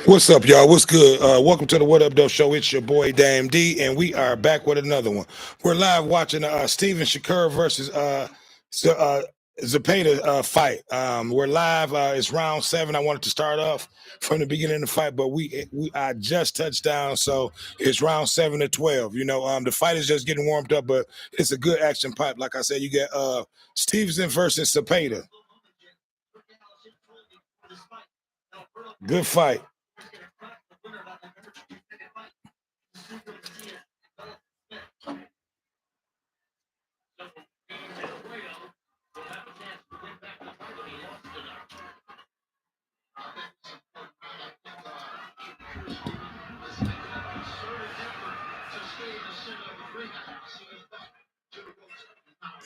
What's up, y'all? What's good? Welcome to the What Up Though Show. It's your boy Dame D, and we are back with another one. We're live watching Steven Shakur versus Z- uh, Zepeda fight. We're live. It's round 7. I wanted to start off from the beginning of the fight, but I just touched down, so it's round 7 to 12. The fight is just getting warmed up, but it's a good action fight. Like I said, you get Stevenson versus Zepeda. Good fight.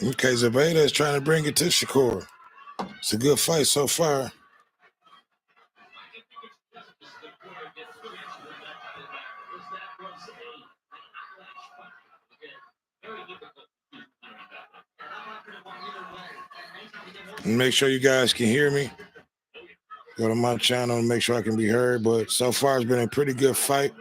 Okay, Zepeda is trying to bring it to Shakur. It's a good fight so far. Make sure you guys can hear me. Go to my channel and make sure I can be heard. But so far, it's been a pretty good fight.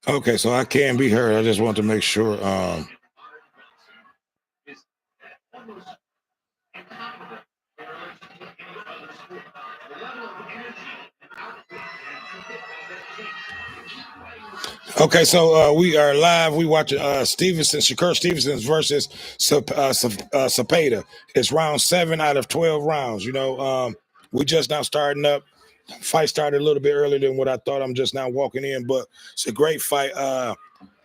Okay, so I can be heard. I just want to make sure. Okay, so we are live. We watching Shakur Stevenson's versus Zepeda. It's round 7 out of 12 rounds. We just now starting up. Fight started a little bit earlier than what I thought. I'm just now walking in, but it's a great fight.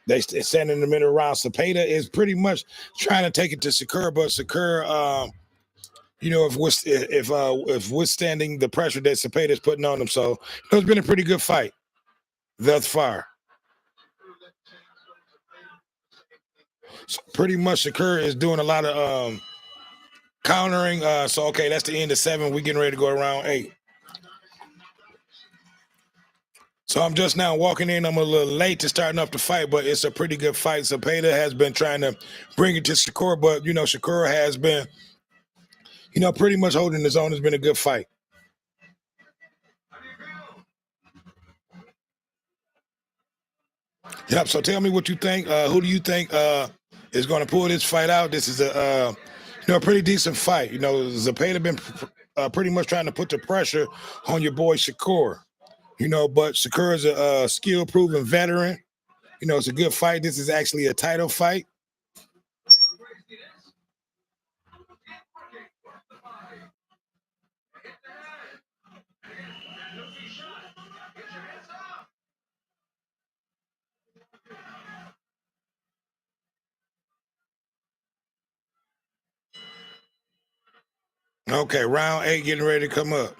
They stand in the middle round. Zepeda is pretty much trying to take it to Shakur, but Shakur, if withstanding the pressure that Zepeda is putting on him, so it's been a pretty good fight thus far. So pretty much Shakur is doing a lot of countering. So okay, that's the end of 7. We're getting ready to go around 8. So I'm just now walking in. I'm a little late to starting up the fight, but it's a pretty good fight. Zepeda has been trying to bring it to Shakur, but Shakur has been, pretty much holding his own. It's been a good fight. Yep. So tell me what you think. Who do you think is going to pull this fight out? This is a pretty decent fight. Zepeda been pretty much trying to put the pressure on your boy Shakur. But Shakur is a skill-proven veteran. It's a good fight. This is actually a title fight. Okay, round 8 getting ready to come up.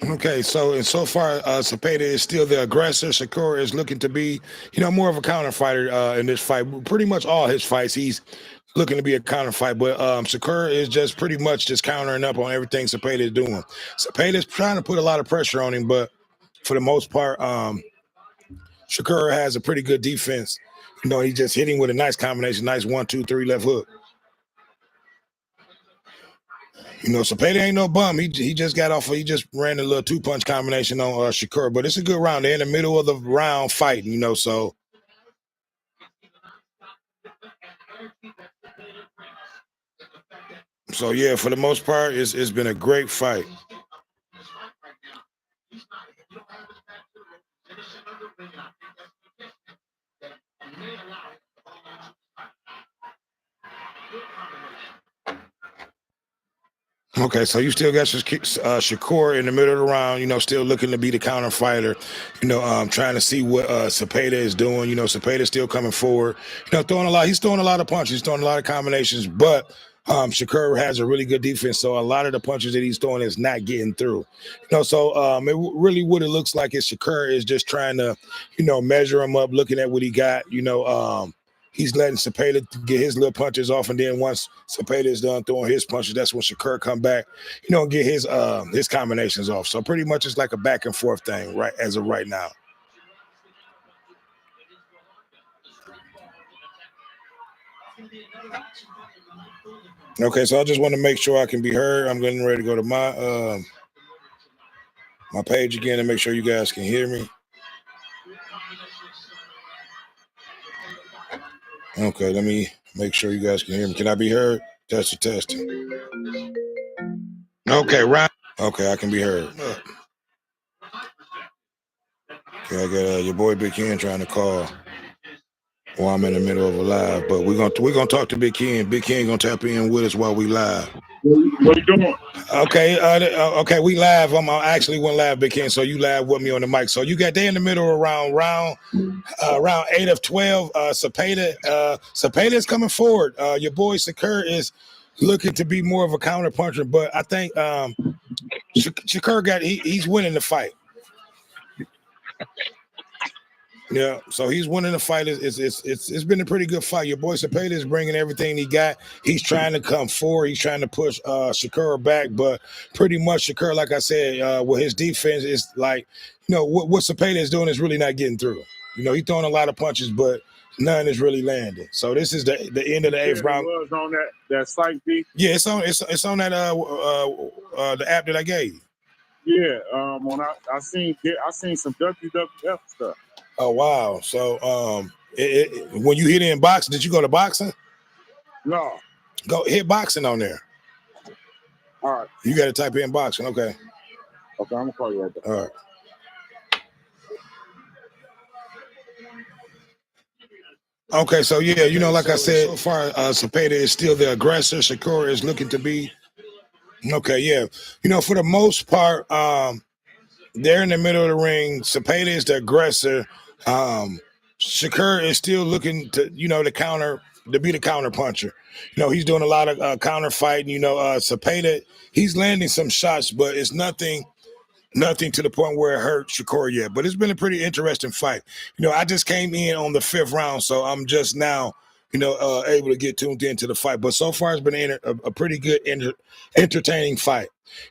Okay, so far, Zepeda is still the aggressor. Shakur is looking to be, more of a counter fighter in this fight. Pretty much all his fights, he's looking to be a counter fight. But Shakur is just pretty much just countering up on everything Zepeda is doing. Zepeda is trying to put a lot of pressure on him, but for the most part, Shakur has a pretty good defense. He's just hitting with a nice combination, nice 1-2-3 left hook. Zepeda ain't no bum. He just got off. He just ran a little 2-punch combination on Shakur, but it's a good round. They're in the middle of the round fighting, So yeah, for the most part, it's been a great fight. Okay, so you still got Shakur in the middle of the round, still looking to be the counter fighter, trying to see what Zepeda is doing. Zepeda's still coming forward, throwing a lot. He's throwing a lot of punches, he's throwing a lot of combinations, but Shakur has a really good defense, so a lot of the punches that he's throwing is not getting through. So really what it looks like is Shakur is just trying to, measure him up, looking at what he got, he's letting Zepeda get his little punches off, and then once Zepeda is done throwing his punches, that's when Shakur come back, and get his combinations off. So pretty much it's like a back and forth thing, right, as of right now. Okay, so I just want to make sure I can be heard. I'm getting ready to go to my page again and make sure you guys can hear me. Okay, let me make sure you guys can hear me. Can I be heard? Testing. Okay, right. Okay, I can be heard. Okay, I got your boy Big Ken trying to call while I'm in the middle of a live, but we're gonna talk to Big Ken. Big Ken gonna tap in with us while we live. What you doing? Okay, okay, we live. I actually went live, Big Ken, so you live with me on the mic. So you got they in the middle around round 8 of 12. Zepeda is coming forward. Your boy Shakur is looking to be more of a counter puncher, but I think Shakur he's winning the fight. Yeah, so he's winning the fight. It's been a pretty good fight. Your boy Zepeda is bringing everything he got. He's trying to come forward. He's trying to push Shakur back, but pretty much Shakur, like I said, with his defense, is like, what Zepeda is doing is really not getting through. He's throwing a lot of punches, but none is really landing. So this is the end of the 8th round. It was on that site, B. Yeah, it's on that the app that I gave you. Yeah, when I seen some WWF stuff. Oh wow! So when you hit in boxing, did you go to boxing? No. Go hit boxing on there. All right. You got to type in boxing. Okay. Okay, I'm gonna call you right back. All right. Okay, so yeah, like I said, so far Zepeda is still the aggressor. Shakur is looking to be. Okay, yeah. For the most part, they're in the middle of the ring. Zepeda is the aggressor. Shakur is still looking to, to be the counter puncher. He's doing a lot of counter fighting. Zepeda, he's landing some shots, but it's nothing to the point where it hurt Shakur yet. But it's been a pretty interesting fight. I just came in on the 5th round, so I'm just now, able to get tuned into the fight. But so far, it's been a pretty good, entertaining fight.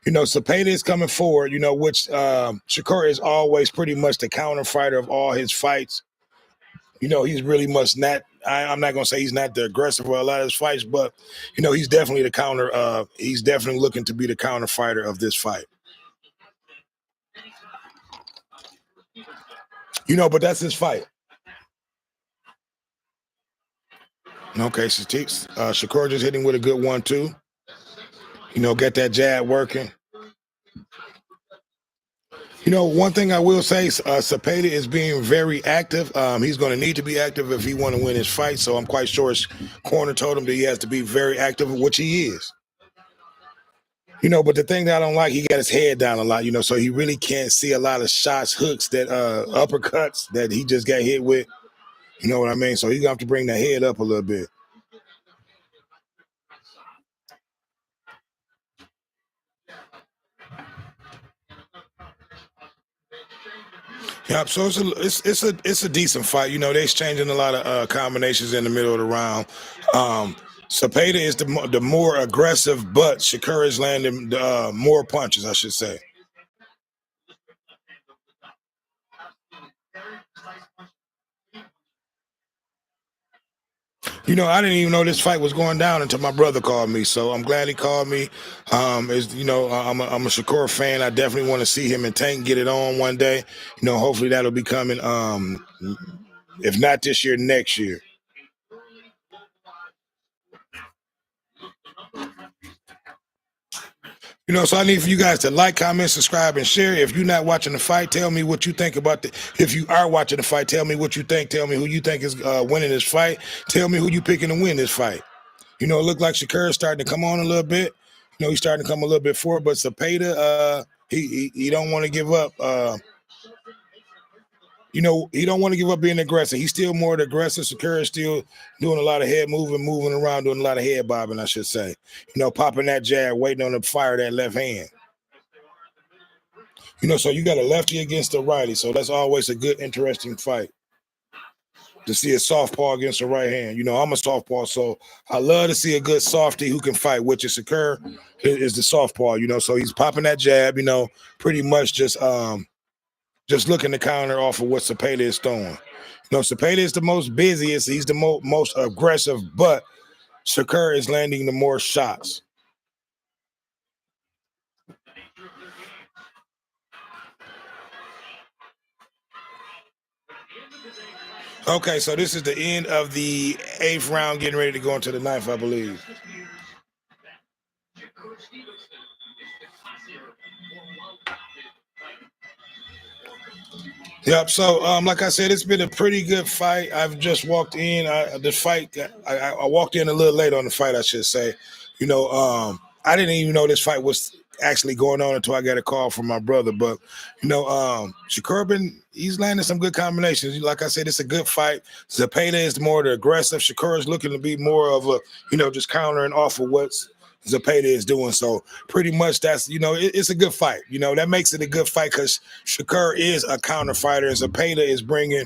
Zepeda is coming forward, which Shakur is always pretty much the counter fighter of all his fights. He's really much not. I'm not gonna say he's not the aggressive for a lot of his fights, but he's definitely the counter. He's definitely looking to be the counter fighter of this fight. But that's his fight. Okay, so Shakur just hitting with a good 1-2. Get that jab working. One thing I will say, Zepeda is being very active. He's going to need to be active if he want to win his fight. So I'm quite sure his corner told him that he has to be very active, which he is. But the thing that I don't like, he got his head down a lot, so he really can't see a lot of shots, hooks, that uppercuts that he just got hit with. You know what I mean? So he's going to have to bring the head up a little bit. Yep. So it's a decent fight. They're exchanging a lot of combinations in the middle of the round. Zepeda is the more aggressive, but Shakur is landing more punches, I should say. I didn't even know this fight was going down until my brother called me. So I'm glad he called me. I'm a Shakur fan. I definitely want to see him and Tank get it on one day. Hopefully that'll be coming. If not this year, next year. So I need for you guys to like, comment, subscribe, and share. If you're not watching the fight, tell me what you think about if you are watching the fight, tell me what you think. Tell me who you think is winning this fight. Tell me who you picking to win this fight. It looked like Shakur is starting to come on a little bit. You know, he's starting to come a little bit forward, but Zepeda, he don't want to give up. You know, he don't want to give up being aggressive. He's still more the aggressive. Sakura is still doing a lot of head moving around, doing a lot of head bobbing, I should say. You know, popping that jab, waiting on him to fire that left hand. You know, so you got a lefty against a righty. So that's always a good, interesting fight to see a southpaw against a right hand. You know, I'm a southpaw, so I love to see a good softy who can fight, which is Sakura is the southpaw, you know. So he's popping that jab, you know, pretty much just looking to counter off of what Zepeda is throwing. You know, Zepeda is the most busiest. He's the most aggressive, but Sakura is landing the more shots. Okay, so this is the end of the 8th round, getting ready to go into the 9th, I believe. Yep. So, like I said, it's been a pretty good fight. I've just walked in. I walked in a little late on the fight, I should say. You know, I didn't even know this fight was actually going on until I got a call from my brother. But you know, Shakur he's landing some good combinations. Like I said, it's a good fight. Zepeda is more the aggressive. Shakur is looking to be more of a, you know, just countering off of what's Zepeda is doing. So pretty much that's, you know, it's a good fight. You know, that makes it a good fight because Shakur is a counter fighter and Zepeda is bringing,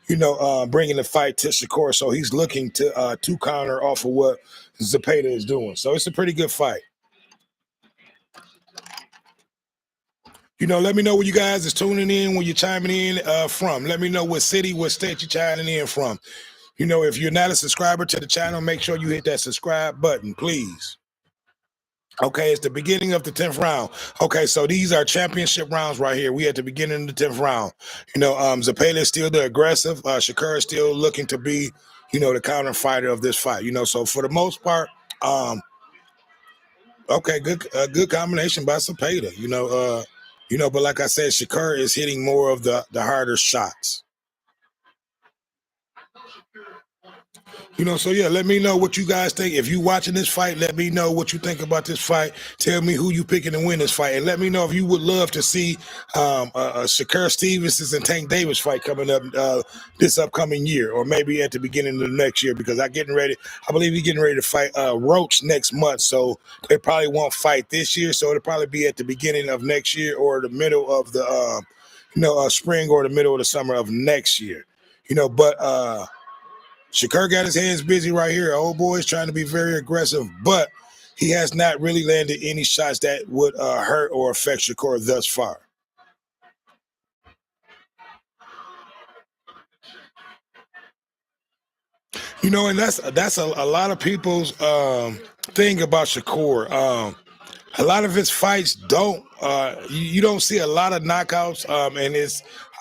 you know, bringing the fight to Shakur. So he's looking to counter off of what Zepeda is doing. So it's a pretty good fight. You know, let me know where you guys is tuning in, when you're chiming in from. Let me know what city, what state you're chiming in from. You know, if you're not a subscriber to the channel, make sure you hit that subscribe button, please. Okay, it's the beginning of the 10th round. Okay, so these are championship rounds right here. We at the beginning of the 10th round. You know, Zepeda is still the aggressive. Shakur is still looking to be, you know, the counter fighter of this fight. You know, so for the most part, okay, good combination by Zepeda. You know, but like I said, Shakur is hitting more of the harder shots. You know, so yeah, let me know what you guys think. If you watching this fight, let me know what you think about this fight. Tell me who you picking to win this fight, and let me know if you would love to see Shakur Stevenson and Tank Davis fight coming up this upcoming year, or maybe at the beginning of the next year, because I believe he's getting ready to fight Roach next month, so they probably won't fight this year. So it'll probably be at the beginning of next year or the middle of the spring or the middle of the summer of next year. You know, but Shakur got his hands busy right here. Old boy is trying to be very aggressive, but he has not really landed any shots that would hurt or affect Shakur thus far. You know, and that's a lot of people's thing about Shakur. A lot of his fights don't you don't see a lot of knockouts, and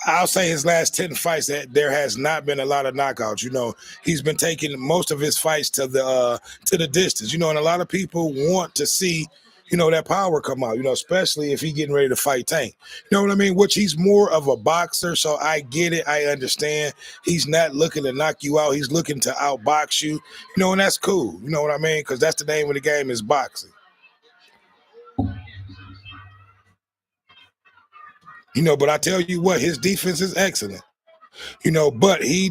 I'll say his last 10 fights that there has not been a lot of knockouts. You know, he's been taking most of his fights to the distance, you know, and a lot of people want to see, you know, that power come out, you know, especially if he's getting ready to fight Tank. You know what I mean? Which he's more of a boxer, so I get it, I understand. He's not looking to knock you out, he's looking to outbox you, you know, and that's cool. You know what I mean? Because that's the name of the game, is boxing. You know, but I tell you what, his defense is excellent. You know, but he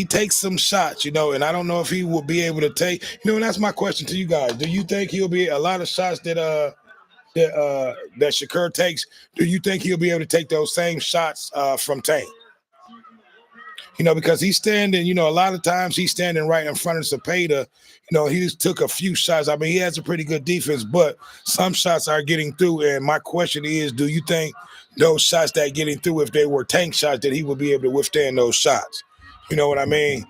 takes some shots, you know, and I don't know if he will be able to take, you know, and that's my question to you guys. Do you think he'll be a lot of shots that Shakur takes? Do you think he'll be able to take those same shots from Tank? You know, because he's standing, you know, a lot of times he's standing right in front of Zepeda. You know, he just took a few shots. I mean, he has a pretty good defense, but some shots are getting through. And my question is, do you think those shots that getting through, if they were Tank shots, that he would be able to withstand those shots? You know what I mean?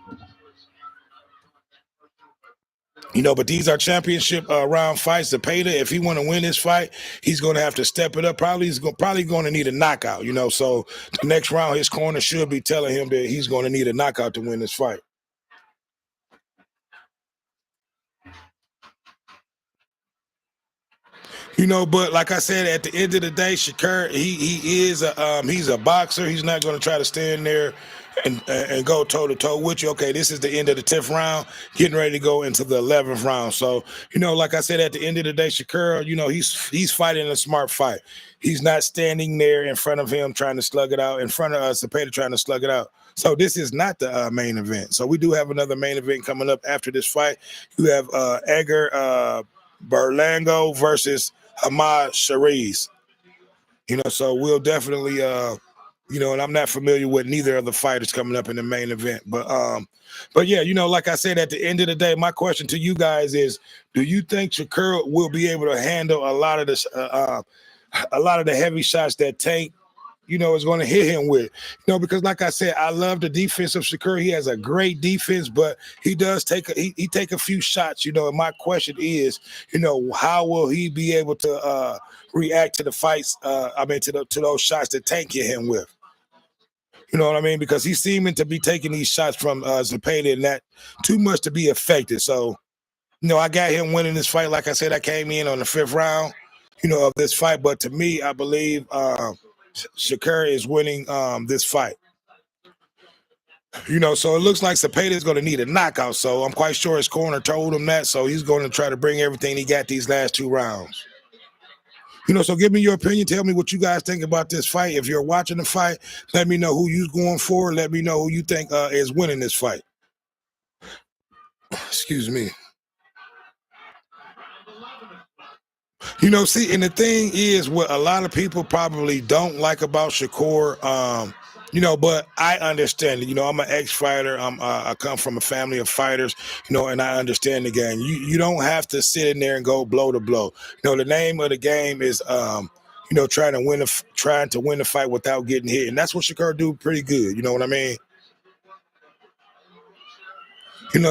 You know, but these are championship round fights. Zepeda, if he want to win this fight, he's going to have to step it up. Probably going to need a knockout. You know, so the next round, his corner should be telling him that he's going to need a knockout to win this fight. You know, but like I said, at the end of the day, Shakur, he's a boxer. He's not going to try to stand there and go toe to toe with you. Okay, this is the end of the 10th round, getting ready to go into the 11th round. So, like I said, at the end of the day, Shakur, he's fighting a smart fight. He's not standing there in front of him trying to slug it out, in front of Zepeda trying to slug it out. So this is not the main event. So we do have another main event coming up after this fight. You have Edgar Berlango versus Hamad Shariz. So we'll definitely and I'm not familiar with neither of the fighters coming up in the main event. But yeah, like I said, at the end of the day, my question to you guys is, do you think Shakur will be able to handle a lot of the heavy shots that Tank, is going to hit him with? Because like I said, I love the defense of Shakur. He has a great defense, but he does take a few shots, and my question is, how will he be able to react to the fights? To those shots that Tank hit him with. You know what I mean? Because he's seeming to be taking these shots from Zepeda and that too much to be effective. So, I got him winning this fight. Like I said, I came in on the 5th round, of this fight. But to me, I believe Shakur is winning this fight. So it looks like Zepeda is going to need a knockout. So I'm quite sure his corner told him that. So he's going to try to bring everything he got these last 2 rounds. So give me your opinion. Tell me what you guys think about this fight. If you're watching the fight, let me know who you're going for. Let me know who you think is winning this fight. Excuse me. See, and the thing is, what a lot of people probably don't like about Shakur, but I understand it. I'm an ex-fighter. I come from a family of fighters, and I understand the game. You don't have to sit in there and go blow to blow. The name of the game is trying to win the fight without getting hit, and that's what Shakur do pretty good. You know what I mean?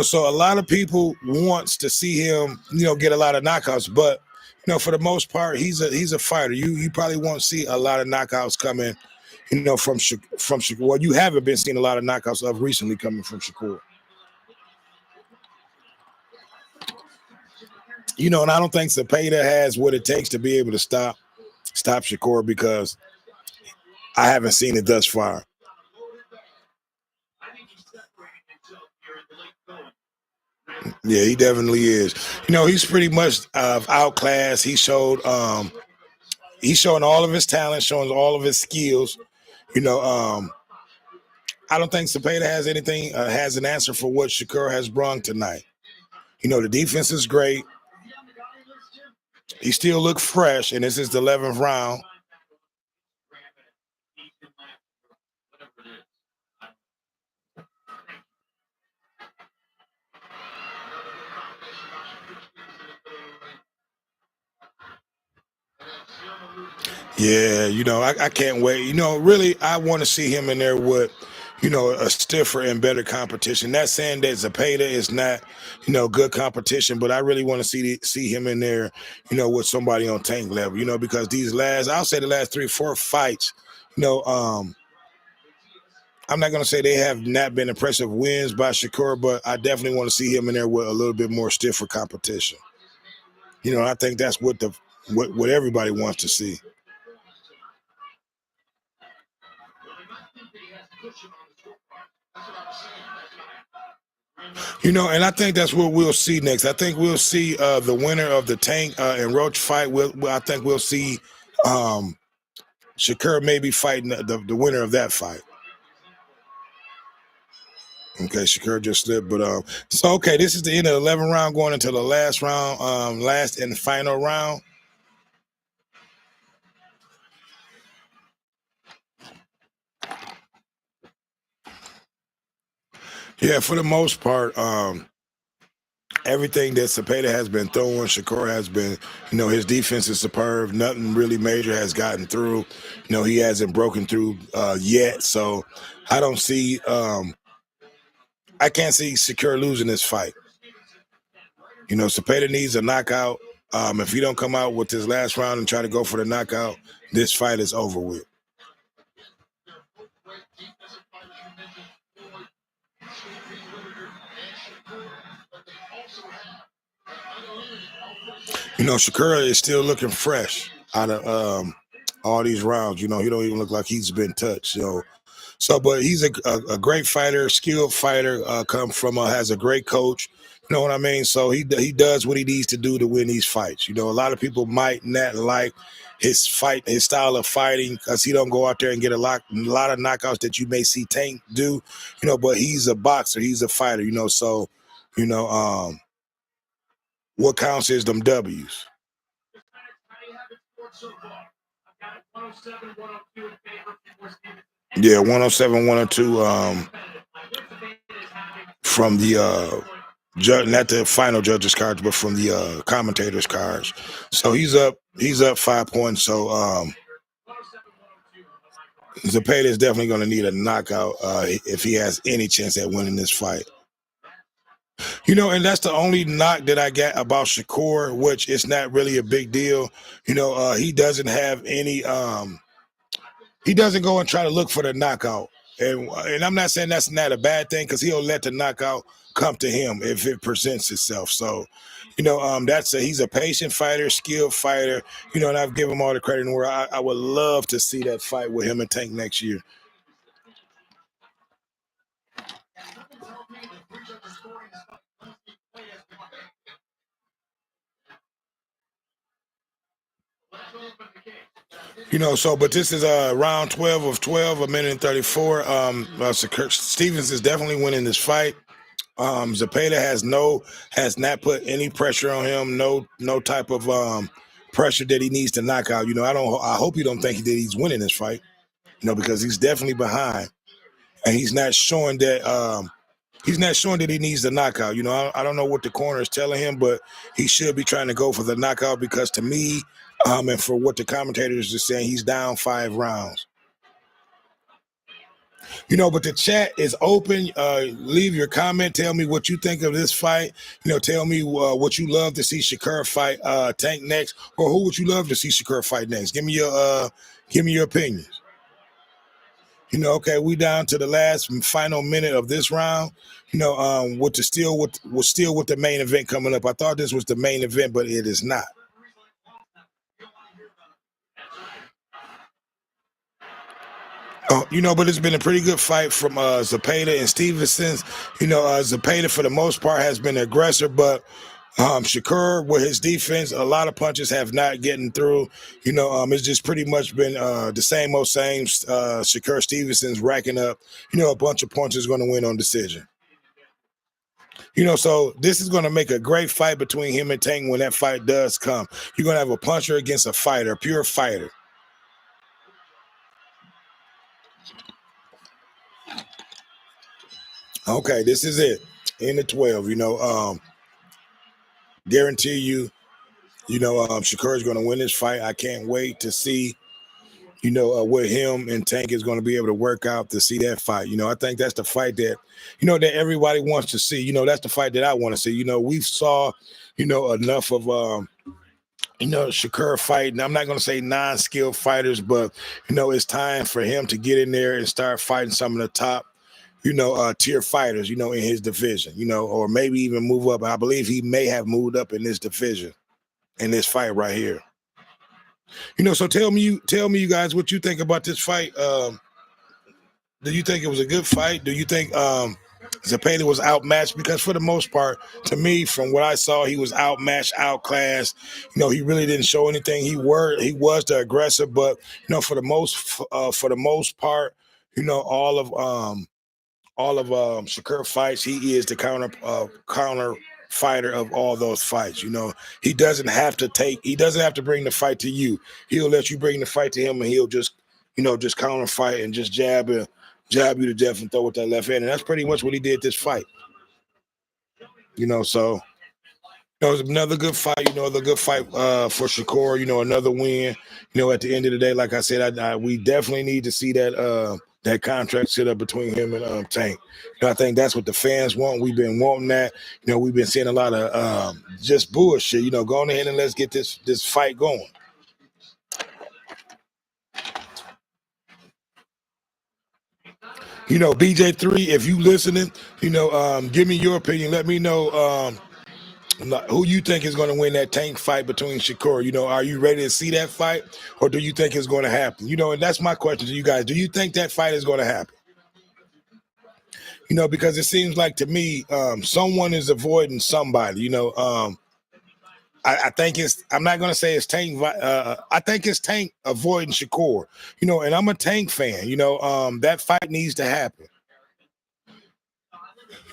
So a lot of people wants to see him, get a lot of knockouts, but for the most part, he's a fighter. You probably won't see a lot of knockouts coming, from Shakur. Well, you haven't been seeing a lot of knockouts of recently coming from Shakur. And I don't think Zepeda has what it takes to be able to stop Shakur, because I haven't seen it thus far. Yeah, he definitely is. He's pretty much outclassed. He's showing all of his talent, showing all of his skills. I don't think Zepeda has an answer for what Shakur has brought tonight. The defense is great. He still looks fresh, and this is the 11th round. Yeah, I can't wait. Really, I want to see him in there with, a stiffer and better competition. Not saying that Zepeda is not, good competition, but I really want to see him in there, with somebody on Tank level, because I'll say the last 3-4 fights, I'm not going to say they have not been impressive wins by Shakur, but I definitely want to see him in there with a little bit more stiffer competition. I think that's what everybody wants to see. And I think that's what we'll see next. I think we'll see the winner of the Tank and Roach fight. I think we'll see Shakur maybe fighting the winner of that fight. Okay, Shakur just slipped, but so okay, this is the end of the 11th round, going into the last round, last and final round. Yeah, for the most part, everything that Zepeda has been throwing, Shakur has been, his defense is superb. Nothing really major has gotten through. He hasn't broken through yet. So I don't see, I can't see Shakur losing this fight. Zepeda needs a knockout. If he don't come out with this last round and try to go for the knockout, this fight is over with. Shakur is still looking fresh out of all these rounds. He don't even look like he's been touched. So, but he's a great fighter, skilled fighter. Come from has a great coach. You know what I mean? So he does what he needs to do to win these fights. You know, a lot of people might not like his style of fighting because he don't go out there and get a lot of knockouts that you may see Tank do. You know, but he's a boxer. He's a fighter. You know, so you know what counts is them W's. Yeah, 107, 102 from the judge, not the final judges cards, but from the commentators cards. So he's up 5 points. So Zepeda is definitely going to need a knockout if he has any chance at winning this fight. You know, and that's the only knock that I got about Shakur, which is not really a big deal. You know, he doesn't have any he doesn't go and try to look for the knockout. And I'm not saying that's not a bad thing because he'll let the knockout come to him if it presents itself. So, you know, he's a patient fighter, skilled fighter, you know, and I've given him all the credit in the world. I would love to see that fight with him and Tank next year. You know, so but this is round 12 of 12, a minute and 34. Stevens is definitely winning this fight. Zepeda has not put any pressure on him. No type of pressure that he needs to knock out. You know, I hope you don't think that he's winning this fight. You know, because he's definitely behind, and he's not showing that. He's not showing that he needs the knockout. You know, I don't know what the corner is telling him, but he should be trying to go for the knockout because to me, and for what the commentators are saying, he's down 5 rounds. You know, but the chat is open. Leave your comment. Tell me what you think of this fight. You know, tell me what you love to see Shakur fight Tank next, or who would you love to see Shakur fight next? Give me your opinions. You know, okay, we down to the last and final minute of this round. You know, with the main event coming up. I thought this was the main event, but it is not. You know, but it's been a pretty good fight from Zepeda and Stevenson. You know, Zepeda for the most part has been an aggressor, but Shakur with his defense, a lot of punches have not getting through. You know, it's just pretty much been the same old same. Shakur Stevenson's racking up, you know, a bunch of punches going to win on decision. You know, so this is going to make a great fight between him and Tank when that fight does come. You're going to have a puncher against a fighter, a pure fighter. Okay, this is it. In the 12, you know, guarantee you, you know, Shakur is going to win this fight. I can't wait to see, you know, what him and Tank is going to be able to work out to see that fight. You know, I think that's the fight that, you know, that everybody wants to see. You know, that's the fight that I want to see. You know, we saw, you know, enough of, you know, Shakur fight. And I'm not going to say non-skilled fighters, but, you know, it's time for him to get in there and start fighting some of the top, you know, tier fighters, you know, in his division, you know, or maybe even move up. I believe he may have moved up in this division, in this fight right here. You know, so tell me, you guys, what you think about this fight. Do you think it was a good fight? Do you think Zepeda was outmatched? Because for the most part, to me, from what I saw, he was outmatched, outclassed. You know, he really didn't show anything. He was the aggressor, but you know, for the most part, you know, all of Shakur fights, he is the counter fighter of all those fights. You know, he doesn't have to bring the fight to you. He'll let you bring the fight to him, and he'll just, you know, just counter fight and just jab you to death and throw with that left hand. And that's pretty much what he did this fight. You know, so it was another good fight. You know, another good fight for Shakur. You know, another win. You know, at the end of the day, like I said, we definitely need to see that contract set up between him and Tank. You know, I think that's what the fans want. We've been wanting that. You know, we've been seeing a lot of just bullshit. You know, go on ahead and let's get this fight going. You know, BJ3, if you listening, you know, give me your opinion. Let me know who you think is going to win that Tank fight between Shakur. You know, are you ready to see that fight, or do you think it's going to happen? You know, and that's my question to you guys. Do you think that fight is going to happen? because it seems like to me, someone is avoiding somebody. I think it's. I'm not gonna say it's Tank. I think it's Tank avoiding Shakur. And I'm a Tank fan. That fight needs to happen.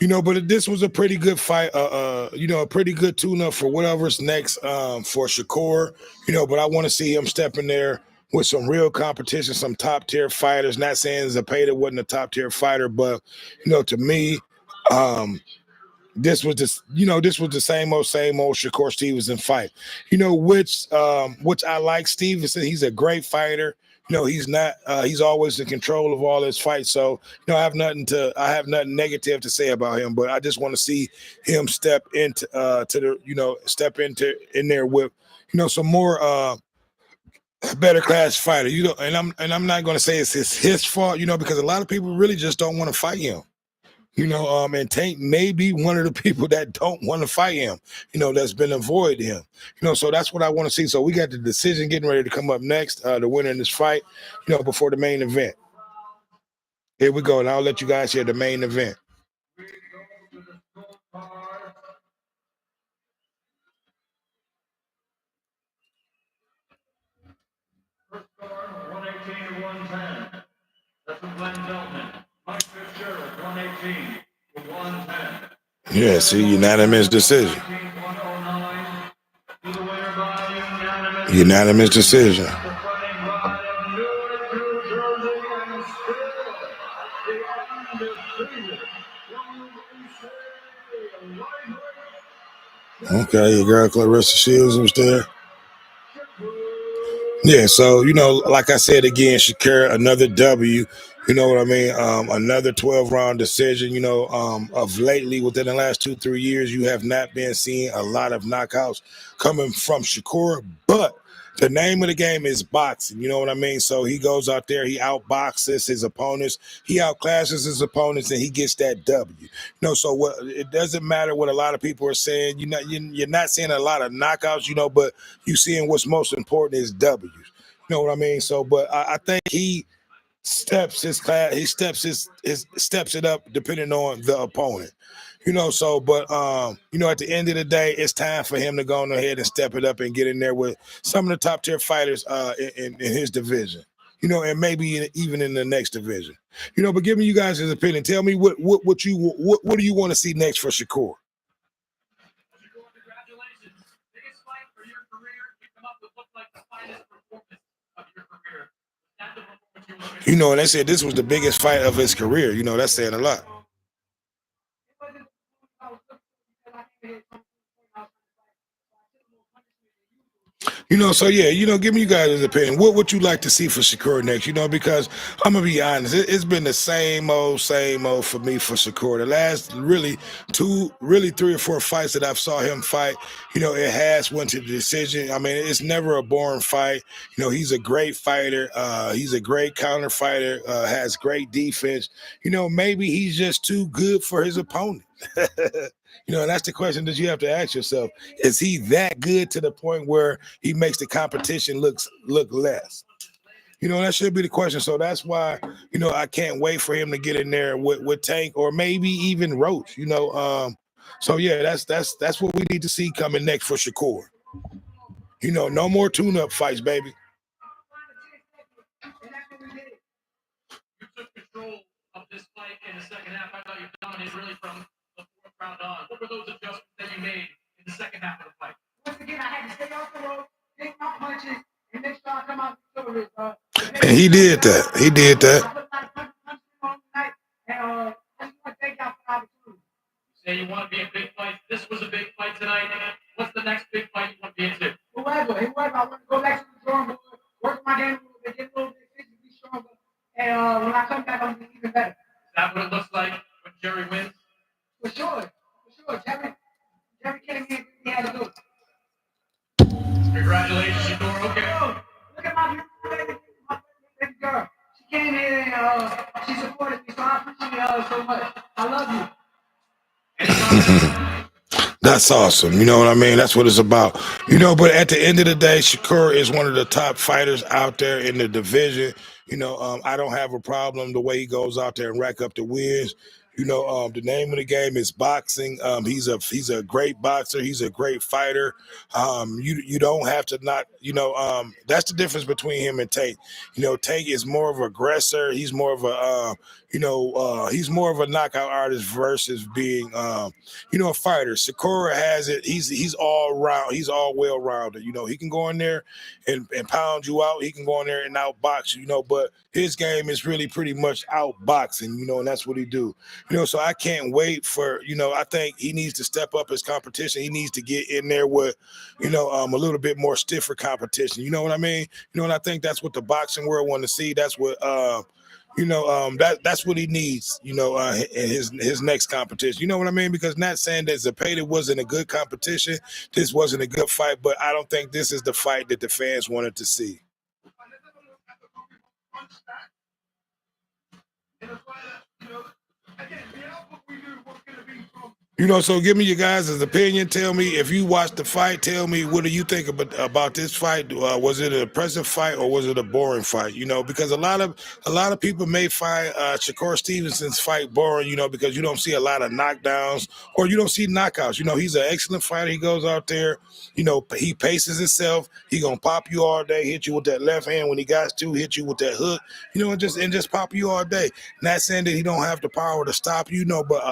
But this was a pretty good fight. A pretty good tune-up for whatever's next for Shakur. But I want to see him step in there with some real competition, some top-tier fighters. Not saying Zepeda wasn't a top-tier fighter, but to me, this was the same old Shakur Stevenson fight. Which I like Stevenson. He's a great fighter. He's not. He's always in control of all his fights. So I have nothing negative to say about him. But I just want to see him step into in there with some more better class fighter. And I'm not going to say it's his fault. Because a lot of people really just don't want to fight him. And Tank may be one of the people that don't want to fight him, that's been avoiding him. So that's what I want to see. So we got the decision getting ready to come up next, the winner in this fight, before the main event. Here we go, and I'll let you guys hear the main event. Yeah, see, unanimous decision. Unanimous decision. Okay, your girl Clarissa Shields was there. Yeah, so like I said again, Shakira, another W. You know what I mean? Another 12-round decision. Of lately, within the last 2-3 years, you have not been seeing a lot of knockouts coming from Shakur. But the name of the game is boxing. You know what I mean? So he goes out there, he outboxes his opponents, he outclasses his opponents, and he gets that W. So it doesn't matter what a lot of people are saying. You're not seeing a lot of knockouts. But you're seeing what's most important is W's. You know what I mean? So, but I think he steps his class. He steps steps it up depending on the opponent. So, but at the end of the day, it's time for him to go on ahead and step it up and get in there with some of the top tier fighters in his division. And maybe even in the next division. But give me you guys his opinion. Tell me what do you want to see next for Shakur? And they said this was the biggest fight of his career. That's saying a lot. So yeah, give me you guys' opinion. What would you like to see for Shakur next? Because I'm gonna be honest, it's been the same old for me for Shakur. The last really 3 or 4 fights that I've saw him fight, it has went to the decision. I mean, it's never a boring fight. He's a great fighter. He's a great counter fighter. Has great defense. Maybe he's just too good for his opponent. And that's the question that you have to ask yourself. Is he that good to the point where he makes the competition look less? That should be the question. So that's why, I can't wait for him to get in there with Tank or maybe even Roach, So yeah, that's what we need to see coming next for Shakur. No more tune-up fights, baby. You took control of this fight in the second half. I thought you dominated really from the 4th round on. What were those adjustments that you made in the second half of the fight? Once again, I had to stay off the road, take my punches, and make sure I come out victorious. And he did that. He did that. Say you want to be a big fight. This was a big fight tonight. What's the next big fight you want to be into? Whoever. I want to go back to the drawing board, work my game a little bit, get a little bit physically stronger, and when I come back, I'm going to be even better. Is that what it looks like when Jerry wins? For sure. Jerry came in, he had to do it. Congratulations, Shador. Okay. Look at my baby girl. She came in and she supported me, so I appreciate her so much. I love you. That's awesome. You know what I mean? That's what it's about. But at the end of the day, Shakur is one of the top fighters out there in the division. I don't have a problem the way he goes out there and rack up the wins. The name of the game is boxing. He's a great boxer. He's a great fighter. You don't have to not. That's the difference between him and Tank. Tank is more of an aggressor. He's more of he's more of a knockout artist versus being a fighter. Sakura has it. He's all round. He's all well rounded. He can go in there and pound you out. He can go in there and outbox you. But his game is really pretty much outboxing. And that's what he do. So I can't wait for, I think he needs to step up his competition. He needs to get in there with, a little bit more stiffer competition. You know what I mean? And I think that's what the boxing world want to see. That's what, that's what he needs, in his next competition. You know what I mean? Because not saying that Zepeda wasn't a good competition. This wasn't a good fight, but I don't think this is the fight that the fans wanted to see. So give me your guys' opinion. Tell me if you watched the fight. Tell me what do you think about this fight? Was it an impressive fight or was it a boring fight? Because a lot of people may find Shakur Stevenson's fight boring. Because you don't see a lot of knockdowns or you don't see knockouts. He's an excellent fighter. He goes out there. He paces himself. He gonna pop you all day. Hit you with that left hand when he got to. Hit you with that hook. And just pop you all day. Not saying that he don't have the power to stop you. But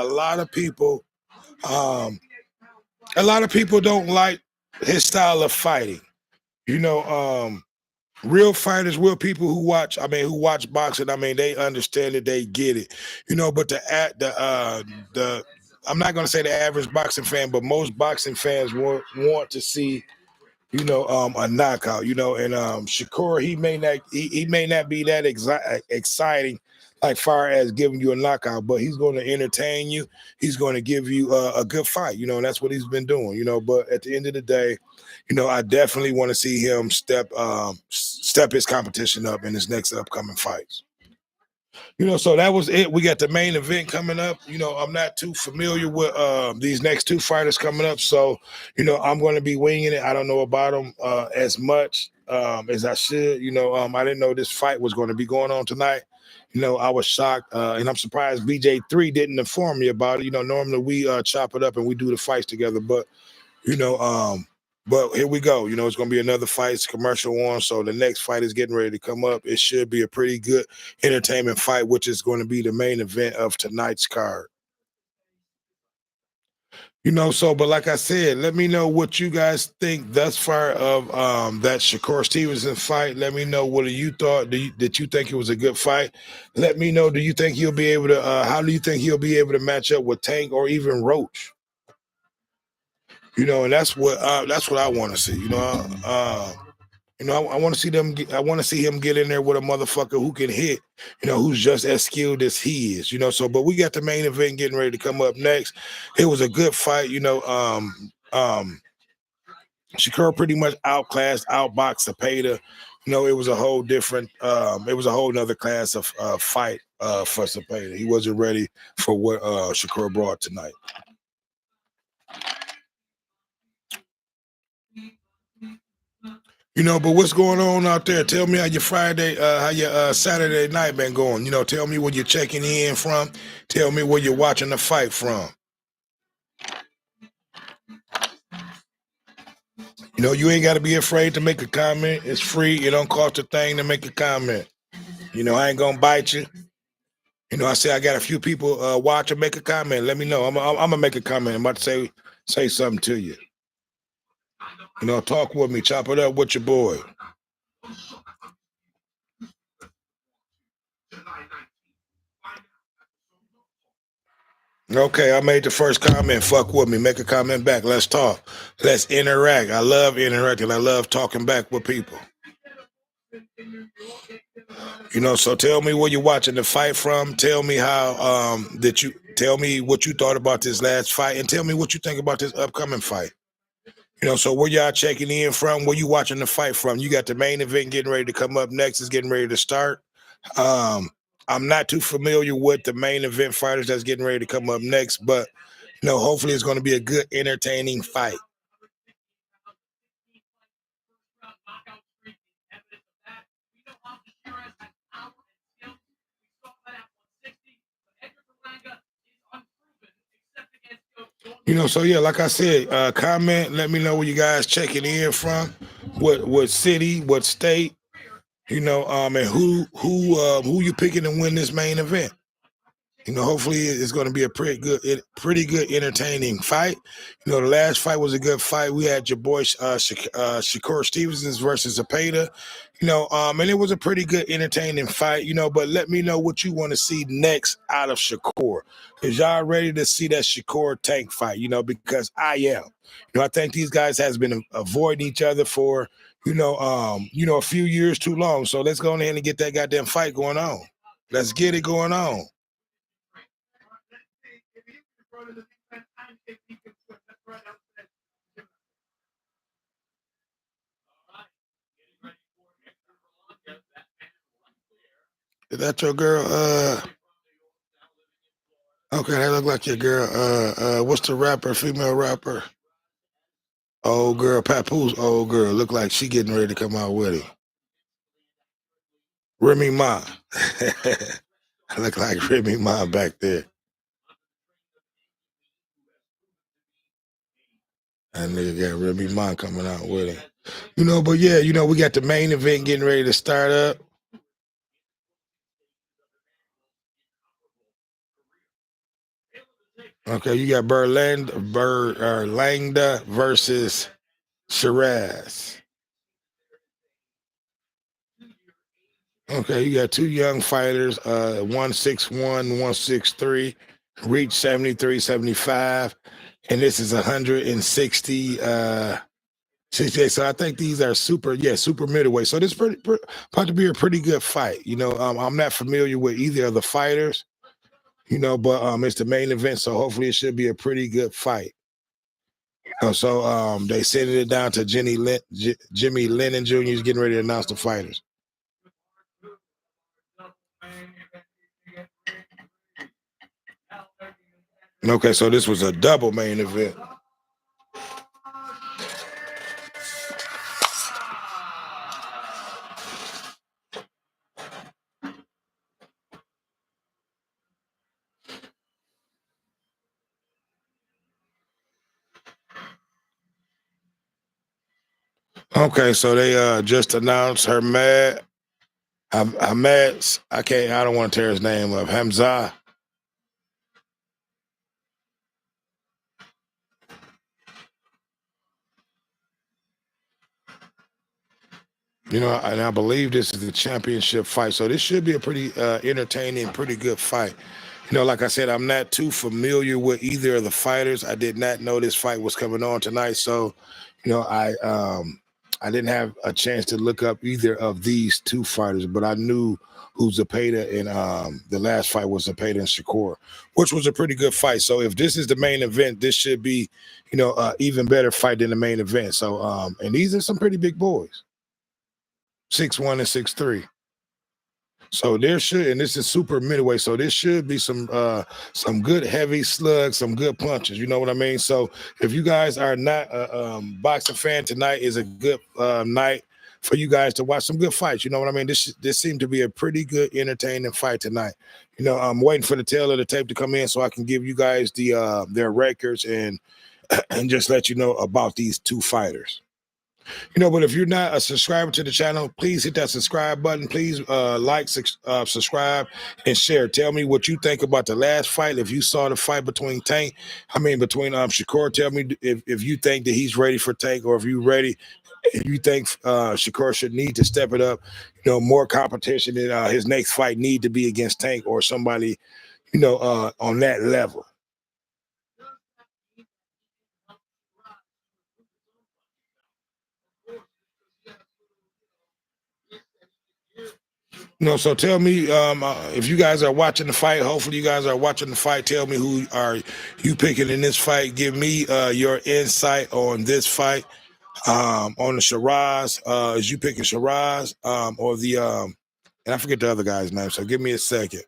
um, a lot of people don't like his style of fighting. You know, um, Real fighters, real people who watch boxing. They understand it, they get it. But the I'm not gonna say the average boxing fan, but most boxing fans want to see a knockout, and Shakur, he may not be that exciting like far as giving you a knockout, but he's going to entertain you. He's going to give you a good fight, and that's what he's been doing, but at the end of the day, I definitely want to see him step his competition up in his next upcoming fights. So that was it. We got the main event coming up. I'm not too familiar with these next two fighters coming up. So, I'm going to be winging it. I don't know about them as much as I should. I didn't know this fight was going to be going on tonight. I was shocked, and I'm surprised BJ3 didn't inform me about it. Normally we chop it up and we do the fights together, but you know, um, but here we go. It's going to be another fight. It's commercial one. So the next fight is getting ready to come up. It should be a pretty good entertainment fight, which is going to be the main event of tonight's card. But like I said, let me know what you guys think thus far of that Shakur Stevenson fight. Let me know what you thought. Did you think it was a good fight? Let me know. Do you think he'll be able to? How do you think he'll be able to match up with Tank or even Roach? And that's what I want to see. I want to see them. I want to see him get in there with a motherfucker who can hit. Who's just as skilled as he is. So, but we got the main event getting ready to come up next. It was a good fight. Shakur pretty much outclassed, outboxed Zepeda. It was a whole different. It was a whole nother class of fight for Zepeda. He wasn't ready for what Shakur brought tonight. But what's going on out there? Tell me how your Saturday night been going. Tell me where you're checking in from. Tell me where you're watching the fight from. You ain't got to be afraid to make a comment. It's free. It don't cost a thing to make a comment. I ain't gonna bite you. I say I got a few people watch and make a comment. Let me know. I'm gonna make a comment. I'm about to say something to you. Talk with me. Chop it up with your boy. Okay, I made the first comment. Fuck with me. Make a comment back. Let's talk. Let's interact. I love interacting. I love talking back with people. So tell me where you're watching the fight from. Tell me how tell me what you thought about this last fight and tell me what you think about this upcoming fight. So where y'all checking in from, where you watching the fight from? You got the main event getting ready to come up next. It's getting ready to start. Um, I'm not too familiar with the main event fighters that's getting ready to come up next, but hopefully it's going to be a good, entertaining fight. So yeah, like I said, comment, let me know where you guys checking in from, what city, what state, and who you picking to win this main event. Hopefully it's going to be a pretty good, entertaining fight. The last fight was a good fight. We had your boy Shakur Stevenson versus Izepeda. And it was a pretty good, entertaining fight. But let me know what you want to see next out of Shakur. Is y'all ready to see that Shakur Tank fight? Because I am. I think these guys has been avoiding each other for a few years too long. So let's go ahead and get that goddamn fight going on. Let's get it going on. Is that your girl? Okay, that look like your girl. What's the rapper? Female rapper? Old girl, Papoose. Old girl. Look like she getting ready to come out with it. Remy Ma. I look like Remy Ma back there. That nigga got Remy Ma coming out with it. But yeah, we got the main event getting ready to start up. Okay, you got Berlanda versus Shiraz. Okay, you got two young fighters, 161, 163, reach 73, 75, and this is 160, 68. So I think these are super middleweight. So this about to be a pretty good fight. I'm not familiar with either of the fighters, but it's the main event, so hopefully it should be a pretty good fight. So they sent it down to Jimmy Lennon Jr. is getting ready to announce the fighters. Okay, so this was a double main event. Okay, so they just announced Hamad's, I don't want to tear his name up. Hamza. And I believe this is the championship fight. So this should be a pretty entertaining, pretty good fight. Like I said, I'm not too familiar with either of the fighters. I did not know this fight was coming on tonight. So, I didn't have a chance to look up either of these two fighters, but I knew who Izepeda and the last fight was Izepeda and Shakur, which was a pretty good fight. So if this is the main event, this should be, even better fight than the main event. So, and these are some pretty big boys, 6'1" and 6'3". So and this is super middleweight. So this should be some good heavy slugs, some good punches. You know what I mean? So if you guys are not a boxing fan, tonight is a good night for you guys to watch some good fights. You know what I mean? This seemed to be a pretty good, entertaining fight tonight. I'm waiting for the tail of the tape to come in so I can give you guys their records and just let you know about these two fighters. But if you're not a subscriber to the channel, please hit that subscribe button. Please subscribe, and share. Tell me what you think about the last fight. If you saw the fight between Shakur, tell me if you think that he's ready for Tank, or if you think Shakur should need to step it up, more competition, and his next fight need to be against Tank or somebody, on that level. So tell me if you guys are watching the fight. Hopefully, you guys are watching the fight. Tell me who are you picking in this fight. Give me your insight on this fight. On the Shiraz, is you picking Shiraz or the and I forget the other guy's name. So give me a second.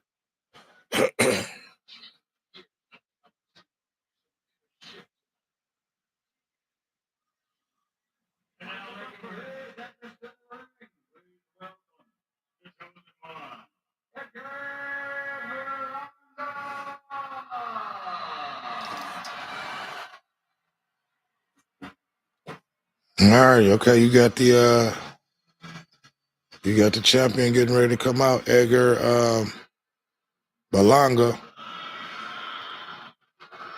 All right, okay, you got the champion getting ready to come out, Edgar Balanga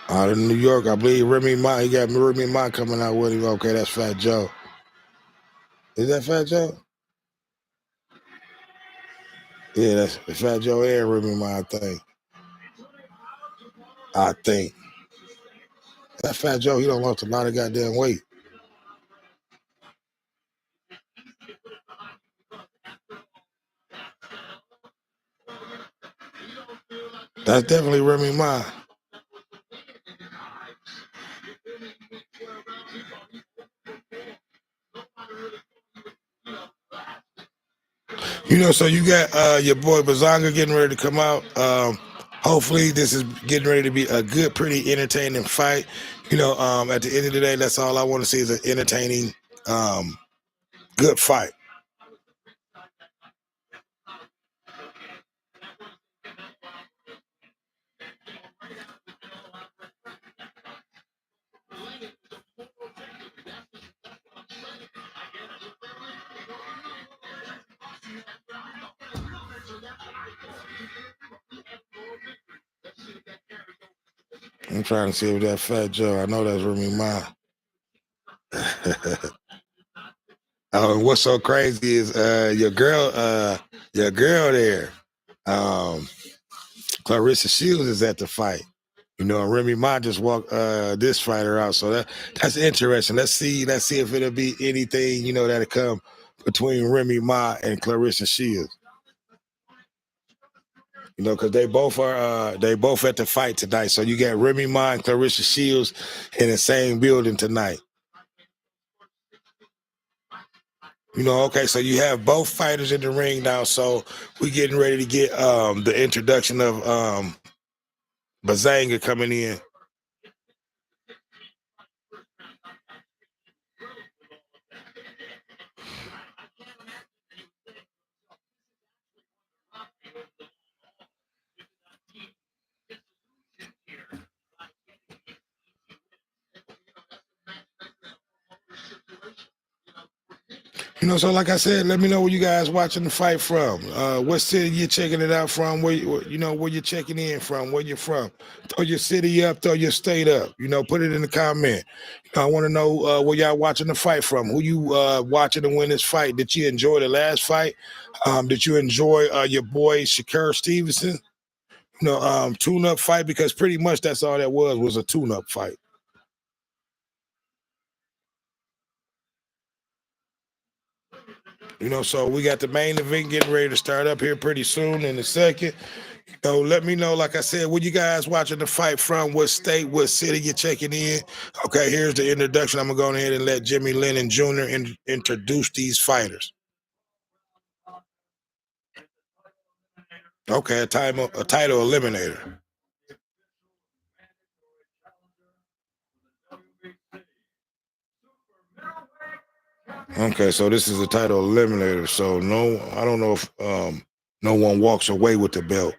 out of New York. I believe Remy Ma. He got Remy Ma coming out with him. Okay, that's Fat Joe. Is that Fat Joe? Yeah, that's Fat Joe and Remy Ma, I think. That Fat Joe, he done lost a lot of goddamn weight. That's definitely Remy Ma. You know, so you got your boy Bazanga getting ready to come out. Hopefully this is getting ready to be a good, pretty entertaining fight. You know, at the end of the day, that's all I want to see is an entertaining, good fight. I'm trying to see if that Fat Joe. I know that's Remy Ma. Oh, and what's so crazy is your girl there, um, Clarissa Shields is at the fight. You know, and Remy Ma just walked this fighter out. So that's interesting. Let's see if it'll be anything, you know, that'll come between Remy Ma and Clarissa Shields. You know, because they both at the fight tonight. So you got Remy Ma and Clarissa Shields in the same building tonight. You know, okay, so you have both fighters in the ring now. So we're getting ready to get the introduction of Bazanga coming in. You know, so like I said, let me know where you guys watching the fight from. What city you're checking it out from? Where where you're checking in from? Where you're from? Throw your city up, throw your state up. You know, put it in the comment. You know, I want to know where y'all watching the fight from. Who you watching to win this fight? Did you enjoy the last fight? Did you enjoy your boy Shakur Stevenson? You know, tune-up fight, because pretty much that's all that was a tune-up fight. You know, so we got the main event getting ready to start up here pretty soon in a second. So let me know, like I said, where you guys watching the fight from, what state, what city you're checking in. Okay, here's the introduction. I'm going to go ahead and let Jimmy Lennon Jr. Introduce these fighters. Okay, a title eliminator. Okay, so this is a title eliminator. So no, I don't know if no one walks away with the belt.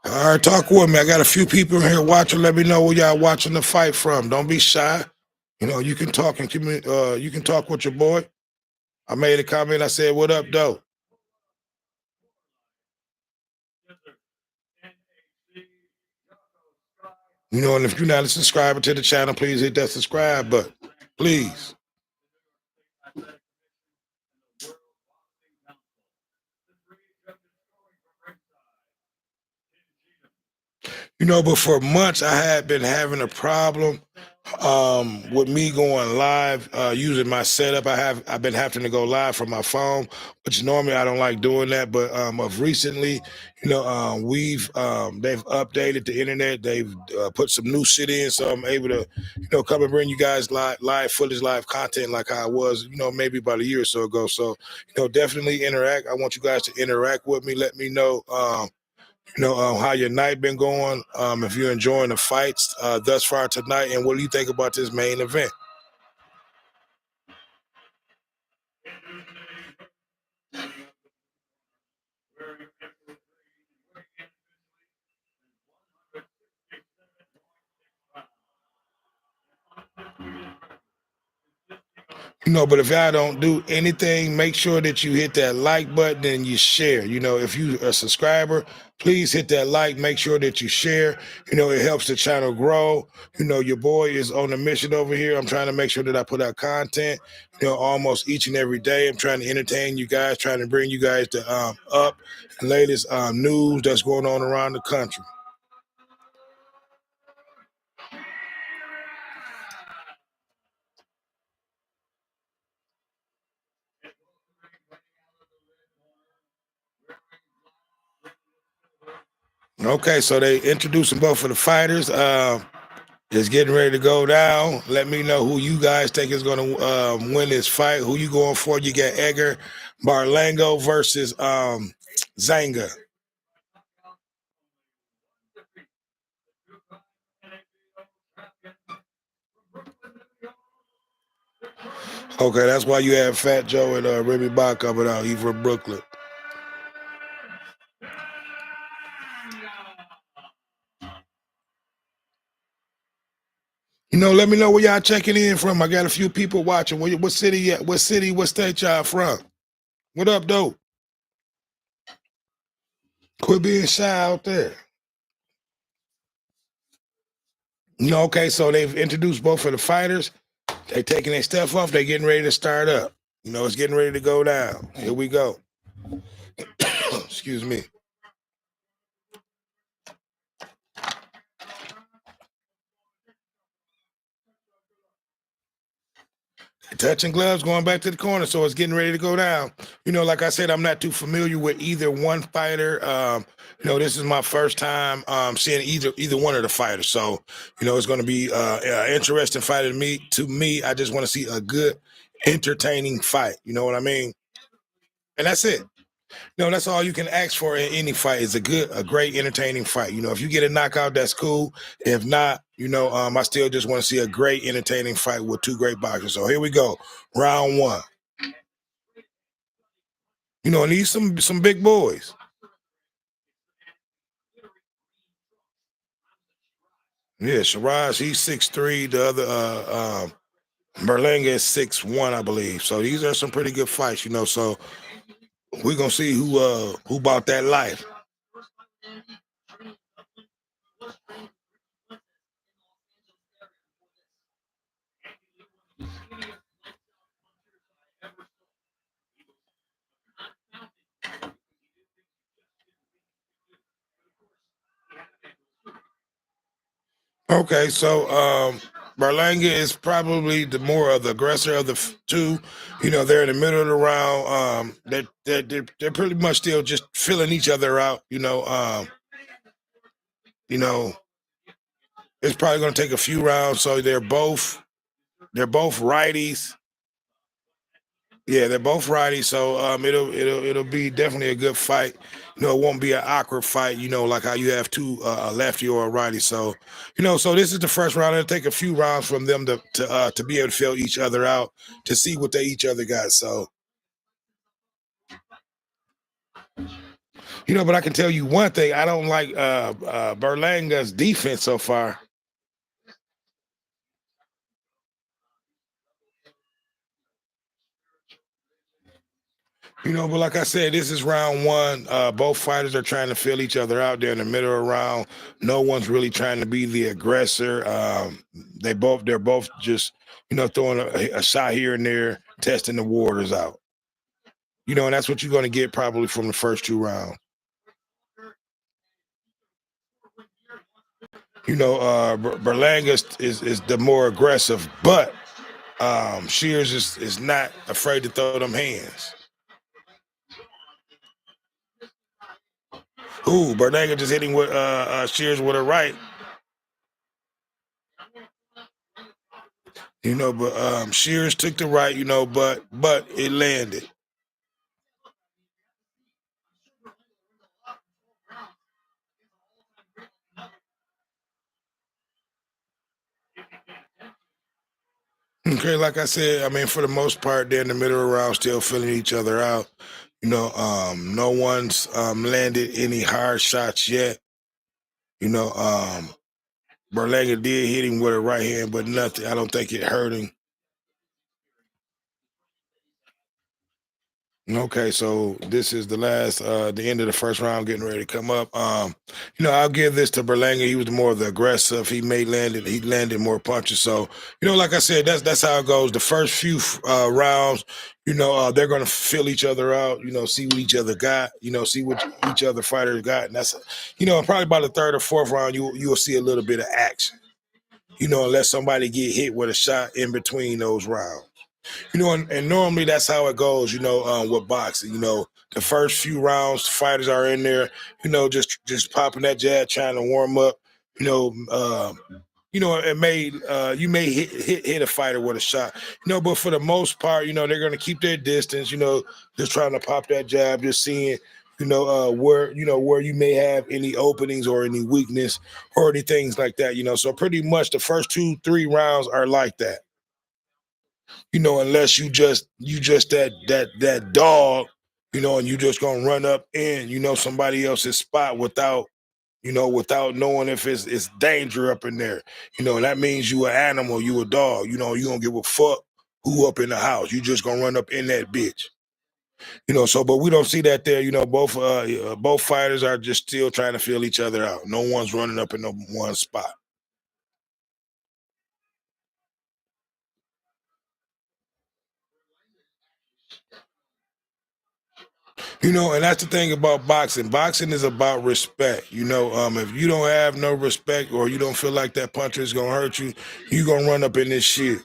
All right, talk with me. I got a few people in here watching. Let me know where y'all watching the fight from. Don't be shy. You know, you can talk and you can talk with your boy. I made a comment. I said, "What up, though?" You know, and if you're not a subscriber to the channel, please hit that subscribe button. Please. You know, but for months I had been having a problem With me going live, using my setup, I've been having to go live from my phone, which normally I don't like doing that. But of recently, they've updated the internet. They've put some new shit in, so I'm able to, come and bring you guys live footage, live content like how I was, maybe about a year or so ago. So, definitely interact. I want you guys to interact with me. Let me know. How your night been going, if you're enjoying the fights thus far tonight, and what do you think about this main event? But if y'all don't do anything, make sure that you hit that like button and you share. If you a subscriber, please hit that like. Make sure that you share. It helps the channel grow. Your boy is on a mission over here. I'm trying to make sure that I put out content, almost each and every day. I'm trying to entertain you guys, trying to bring you guys the up latest news that's going on around the country. Okay, so they introducing both of the fighters. It's getting ready to go down. Let me know who you guys think is going to win this fight. Who you going for? You got Edgar Barlango versus Zanga. Okay, that's why you have Fat Joe and Remy Bach coming out. He's from Brooklyn. Let me know where y'all checking in from. I got a few people watching. What city? What city? What state y'all from? What up, dope? Quit being shy out there. Okay, so they've introduced both of the fighters. They taking their stuff off. They getting ready to start up. It's getting ready to go down. Here we go. Excuse me. Touching gloves, going back to the corner, so it's getting ready to go down. Like I said, I'm not too familiar with either one fighter. This is my first time seeing either one of the fighters, so it's going to be an interesting fight to me. I just want to see a good, entertaining fight. You know what I mean? And that's it. That's all you can ask for in any fight is a great, entertaining fight. If you get a knockout, that's cool. If not, I still just want to see a great, entertaining fight with two great boxers. So here we go, round one. And these some big boys. Yeah, Shiraz, he's 6'3". The other Berlanga is 6'1", I believe. So these are some pretty good fights, So we're gonna see who bought that life. Okay, so Berlanga is probably the more of the aggressor of the two. They're in the middle of the round. They're pretty much still just filling each other out. You know, it's probably going to take a few rounds. So they're both righties. Yeah, they're both righties. So it'll be definitely a good fight. It won't be an awkward fight. Like how you have two a lefty or a righty. So so this is the first round. It'll take a few rounds from them to be able to feel each other out, to see what they each other got. So but I can tell you one thing. I don't like Berlanga's defense so far. But like I said, this is round one. Both fighters are trying to feel each other out there in the middle of the round. No one's really trying to be the aggressor. They're both just, throwing a shot here and there, testing the waters out. And that's what you're going to get probably from the first two rounds. Berlanga is the more aggressive, but Shears is not afraid to throw them hands. Ooh, Berlanga just hitting with Shears with a right. But Shears took the right, but it landed. Okay, like I said, I mean, for the most part, they're in the middle of the round, still filling each other out. No one's landed any hard shots yet. Berlanga did hit him with a right hand, but nothing. I don't think it hurt him. Okay, so this is the end of the first round, getting ready to come up. I'll give this to Berlanga. He was more of the aggressive. He landed more punches. So, like I said, that's how it goes. The first few rounds, they're gonna fill each other out. See what each other got. See what each other fighters got, and that's, probably by the third or fourth round, you'll see a little bit of action. Unless somebody get hit with a shot in between those rounds. And normally that's how it goes, with boxing. The first few rounds, fighters are in there, just popping that jab, trying to warm up. You know, uh, you may hit a fighter with a shot, but for the most part, they're gonna keep their distance. Just trying to pop that jab, just seeing. Where you may have any openings or any weakness or any things like that. So pretty much the first 2-3 rounds are like that. Unless you just that dog, and you just gonna run up in, somebody else's spot without knowing if it's danger up in there. That means you an animal, you a dog. You don't give a fuck who up in the house. You just gonna run up in that bitch. So but we don't see that there. Both fighters are just still trying to feel each other out. No one's running up in no one spot. And that's the thing about boxing. Boxing is about respect. If you don't have no respect or you don't feel like that puncher is gonna hurt you, you gonna run up in this shit.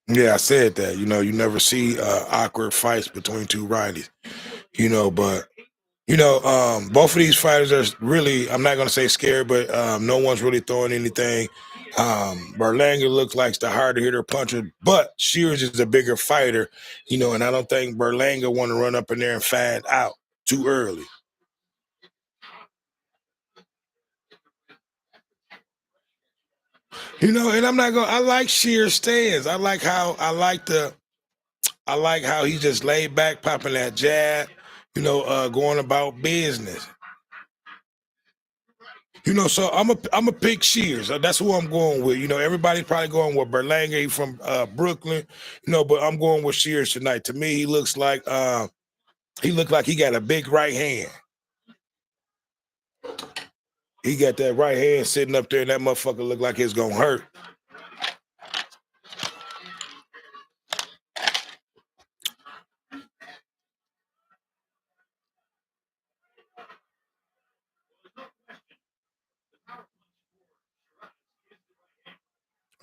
Yeah, I said that. You never see awkward fights between two righties. But both of these fighters are really, I'm not going to say scared, but no one's really throwing anything. Berlanga looks like the harder hitter puncher, but Shears is a bigger fighter, and I don't think Berlanga want to run up in there and find out too early. And I'm not going. I like Shears' stance. I like how he just laid back, popping that jab. Going about business. So I'm a pick Shears. That's who I'm going with. Everybody's probably going with Berlanga. He from Brooklyn. But I'm going with Shears tonight. To me, he looked like he got a big right hand. He got that right hand sitting up there, and that motherfucker look like it's gonna hurt.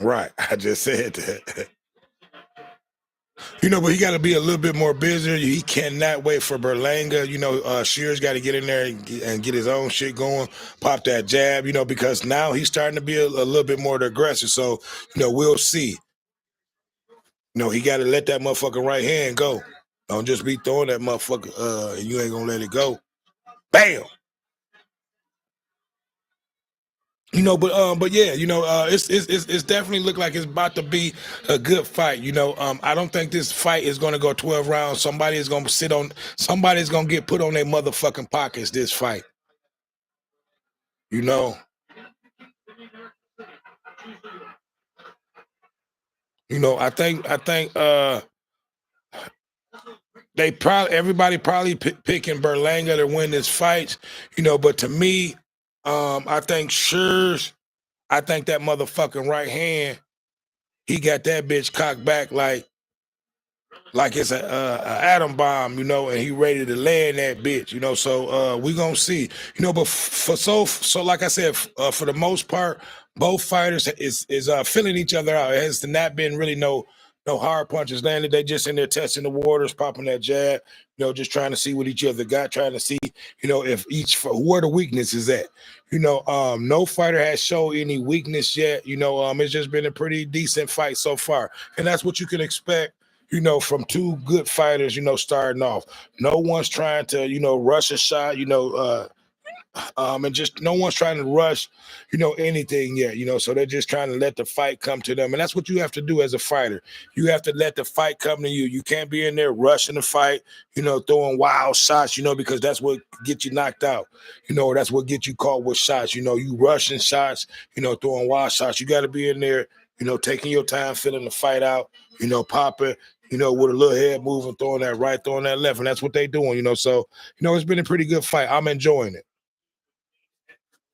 Right. I just said that. But he got to be a little bit more busier. He cannot wait for Berlanga. Shears got to get in there and get his own shit going, pop that jab, because now he's starting to be a little bit more aggressive. So, we'll see. He got to let that motherfucking right hand go. Don't just be throwing that motherfucker and you ain't going to let it go. Bam! But yeah, it's definitely look like it's about to be a good fight. I don't think this fight is going to go 12 rounds. Somebody's going to get put on their motherfucking pockets this fight. You know, I think everybody probably picking Berlanga to win this fight. But to me, I think Shears, I think that motherfucking right hand he got that bitch cocked back like it's a atom bomb, you know, and he ready to land that bitch, you know. So we gonna see, you know. But so like I said, for the most part, both fighters is filling each other out. It has not been really no hard punches landed. They just in there testing the waters, popping that jab, you know, just trying to see what each other got, trying to see, you know, if where the weakness is at. You know, no fighter has shown any weakness yet. You know, it's just been a pretty decent fight so far, and that's what you can expect, you know, from two good fighters, you know, starting off. No one's trying to, you know, rush a shot, you know, and just no one's trying to rush, you know, anything yet, you know. So they're just trying to let the fight come to them, and that's what you have to do as a fighter. You have to let the fight come to you. You can't be in there rushing the fight, you know, throwing wild shots, you know, because that's what gets you knocked out, you know. That's what gets you caught with shots, you know. You rushing shots, you know, throwing wild shots. You got to be in there, you know, taking your time, filling the fight out, you know, popping, you know, with a little head moving, throwing that right, throwing that left, and that's what they're doing, you know. So, you know, it's been a pretty good fight. I'm enjoying it.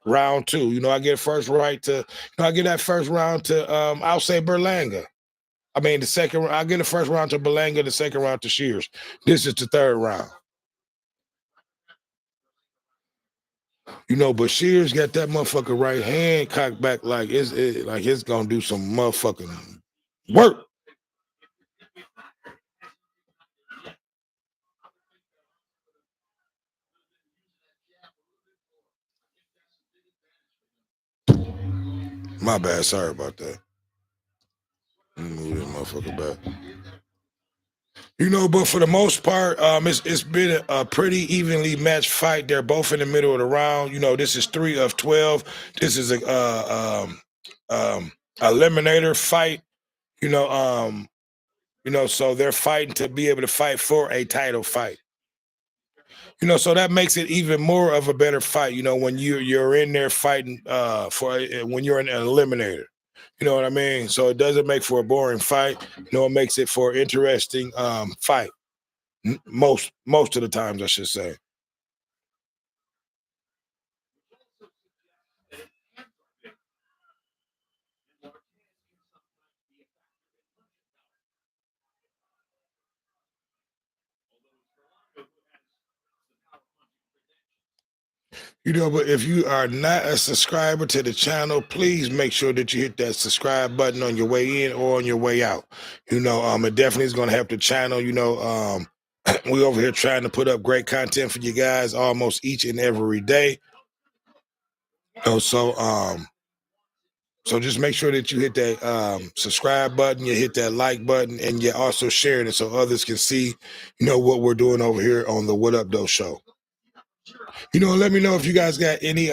Round two, you know, I get first right to, you know, I get that first round to, I'll say Berlanga. I mean, the second, I get the first round to Berlanga, the second round to Shears. This is the third round, you know. But Shears got that motherfucker right hand cocked back like it's gonna do some motherfucking work. My bad, sorry about that. Let me move this motherfucker back. You know, but for the most part, it's been a pretty evenly matched fight. They're both in the middle of the round. You know, this is 3 of 12. This is a eliminator fight. You know, so they're fighting to be able to fight for a title fight. You know, so that makes it even more of a better fight. You know, when you're in there fighting when you're an eliminator. You know what I mean? So it doesn't make for a boring fight. You know, it makes it for an interesting fight. Most of the times, I should say. You know, but if you are not a subscriber to the channel, please make sure that you hit that subscribe button on your way in or on your way out. You know, it definitely is going to help the channel. You know, we over here trying to put up great content for you guys almost each and every day. You know, so just make sure that you hit that subscribe button, you hit that like button, and you're also sharing it so others can see, you know, what we're doing over here on the What Up Though show. You know, let me know if you guys got any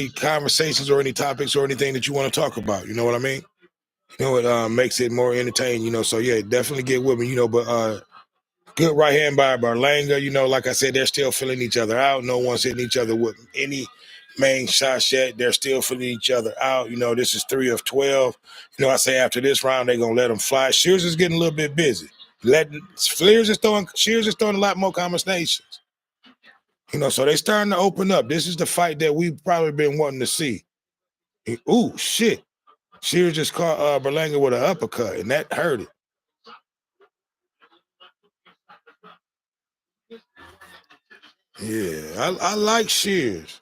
conversations or any topics or anything that you want to talk about. You know what I mean? You know, it makes it more entertaining, you know. So yeah, definitely get with me, you know, but good right hand by Berlanga, you know, like I said, they're still filling each other out. No one's hitting each other with any main shots yet. They're still filling each other out. You know, this is 3 of 12. You know, I say after this round, they're gonna let them fly. Shears is getting a little bit busy. Shears is throwing a lot more combinations. You know, so they starting to open up. This is the fight that we've probably been wanting to see. Ooh, shit. Shears just caught Berlanga with an uppercut, and that hurt it. Yeah, I like Shears.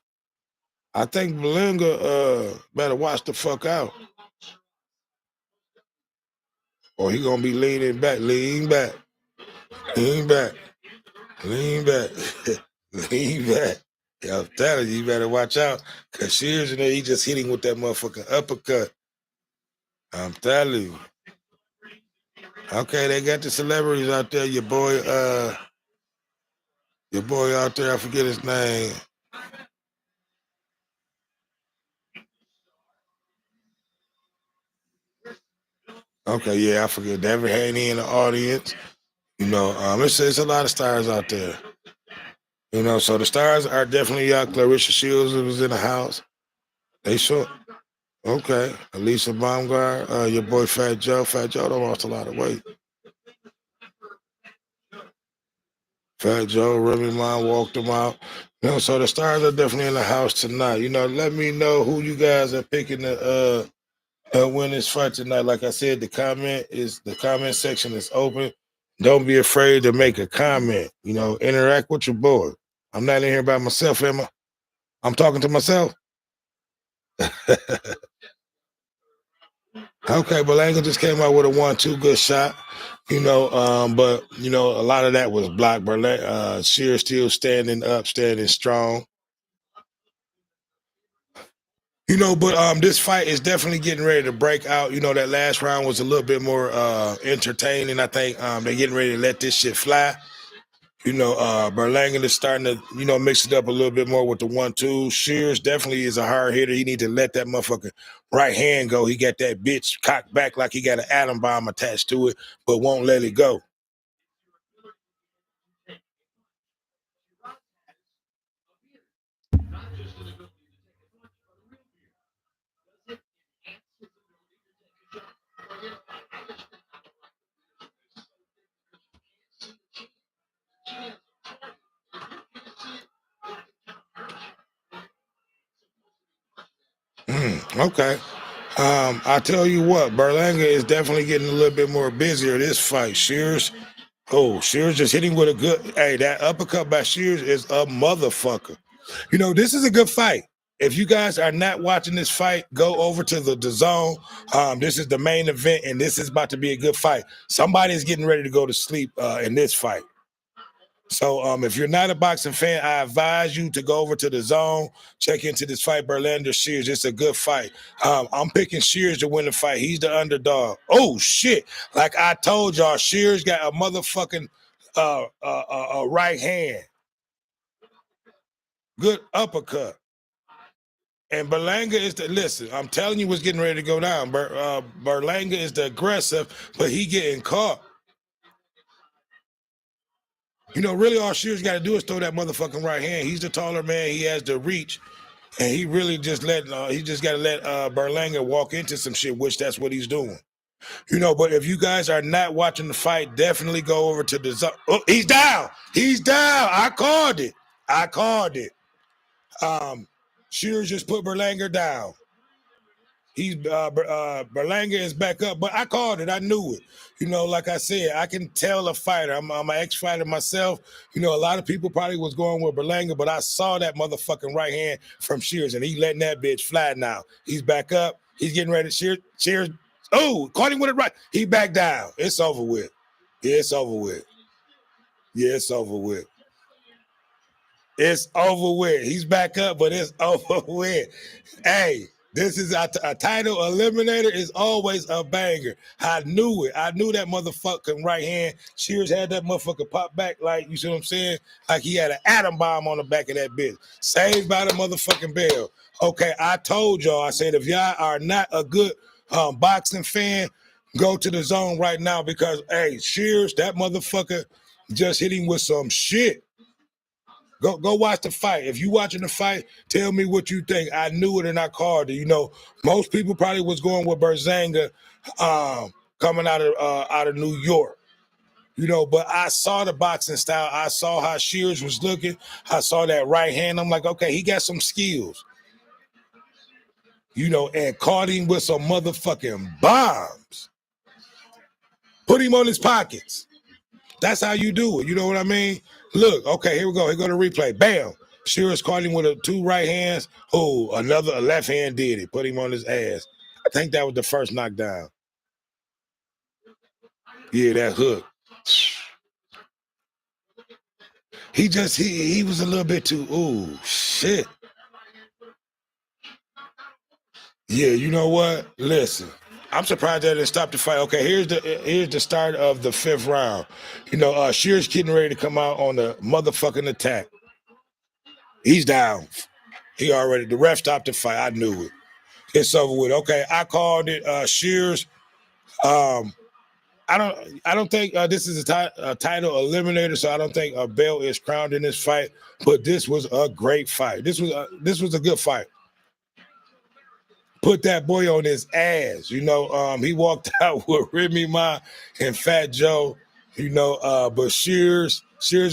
I think Berlanga better watch the fuck out, or he gonna be lean back, lean back, lean back, lean back. Yeah, I'm telling you, you better watch out, cause Shears, you know, he just hitting with that motherfucking uppercut. I'm telling you. Okay, they got the celebrities out there. Your boy out there, I forget his name. Okay, yeah, I forget. Devin Haney in the audience. You know, it's a lot of stars out there. You know, so the stars are definitely out. Clarissa Shields was in the house. They sure. Okay. Elisa Baumgart, your boy Fat Joe. Fat Joe done lost a lot of weight. Fat Joe, Remy Ma walked them out. You know, so the stars are definitely in the house tonight. You know, let me know who you guys are picking win this fight tonight. Like I said, the comment section is open. Don't be afraid to make a comment. You know, interact with your boy. I'm not in here by myself, am I? I'm talking to myself. Okay, Belanga just came out with a 1-2 good shot. But a lot of that was blocked. Sheer still standing up, standing strong. But this fight is definitely getting ready to break out. That last round was a little bit more entertaining. I think they're getting ready to let this shit fly. Berlanga is starting to, mix it up a little bit more with the 1-2. Shears definitely is a hard hitter. He need to let that motherfucker right hand go. He got that bitch cocked back like he got an atom bomb attached to it, but won't let it go. Okay. I tell you what, Berlanga is definitely getting a little bit more busier this fight. Shears just hitting with a good. Hey, that uppercut by Shears is a motherfucker. This is a good fight. If you guys are not watching this fight, go over to the DAZN. This is the main event, and this is about to be a good fight. Somebody's getting ready to go to sleep in this fight. So if you're not a boxing fan, I advise you to go over to DAZN, check into this fight, Berlander Shears. It's a good fight. I'm picking Shears to win the fight. He's the underdog. Oh, shit. Like I told y'all, Shears got a motherfucking right hand. Good uppercut. And Berlanga is listen, I'm telling you what's getting ready to go down. Berlanga is the aggressive, but he getting caught. Really all Shears got to do is throw that motherfucking right hand. He's the taller man. He has the reach. And he really just got to let Berlanga walk into some shit, which that's what he's doing. But if you guys are not watching the fight, definitely go over to the... Oh, he's down. He's down. I called it. Shears just put Berlanga down. Berlanga is back up, but I called it. I knew it. Like I said, I can tell a fighter. I'm an ex-fighter myself. A lot of people probably was going with Berlanga, but I saw that motherfucking right hand from Shears, and he letting that bitch fly now. He's back up. He's getting ready to Shears. Oh, caught him with it right. He back down. It's over with. Yeah, it's over with. Yeah, it's over with. It's over with. He's back up, but it's over with. Hey, this is a title eliminator is always a banger. I knew it. I knew that motherfucking right hand. Shears had that motherfucker pop back like, you see what I'm saying? Like he had an atom bomb on the back of that bitch. Saved by the motherfucking bell. Okay, I told y'all, I said, if y'all are not a good boxing fan, go to DAZN right now because, hey, Shears, that motherfucker just hit him with some shit. Go watch the fight. If you watching the fight, tell me what you think. I knew it and I called it. Most people probably was going with Berzanga coming out of New York. But I saw the boxing style. I saw how Shears was looking. I saw that right hand. I'm like, okay, he got some skills. And caught him with some motherfucking bombs. Put him on his pockets. That's how you do it. You know what I mean? Look, okay, here we go. Here go the replay. Bam. Shears caught him with two right hands. Oh, a left hand did it. Put him on his ass. I think that was the first knockdown. Yeah, that hook. He was a little bit too, ooh, shit. Yeah, you know what? Listen, I'm surprised that it stopped the fight. Okay, here's the start of the fifth round. Shears getting ready to come out on the motherfucking attack. He's down. The ref stopped the fight. I knew it. It's over with. Okay, I called it. Shears. I don't think this is a title eliminator, so I don't think a belt is crowned in this fight. But this was a great fight. This was a good fight. Put that boy on his ass. He walked out with Remy Ma and Fat Joe. But Shears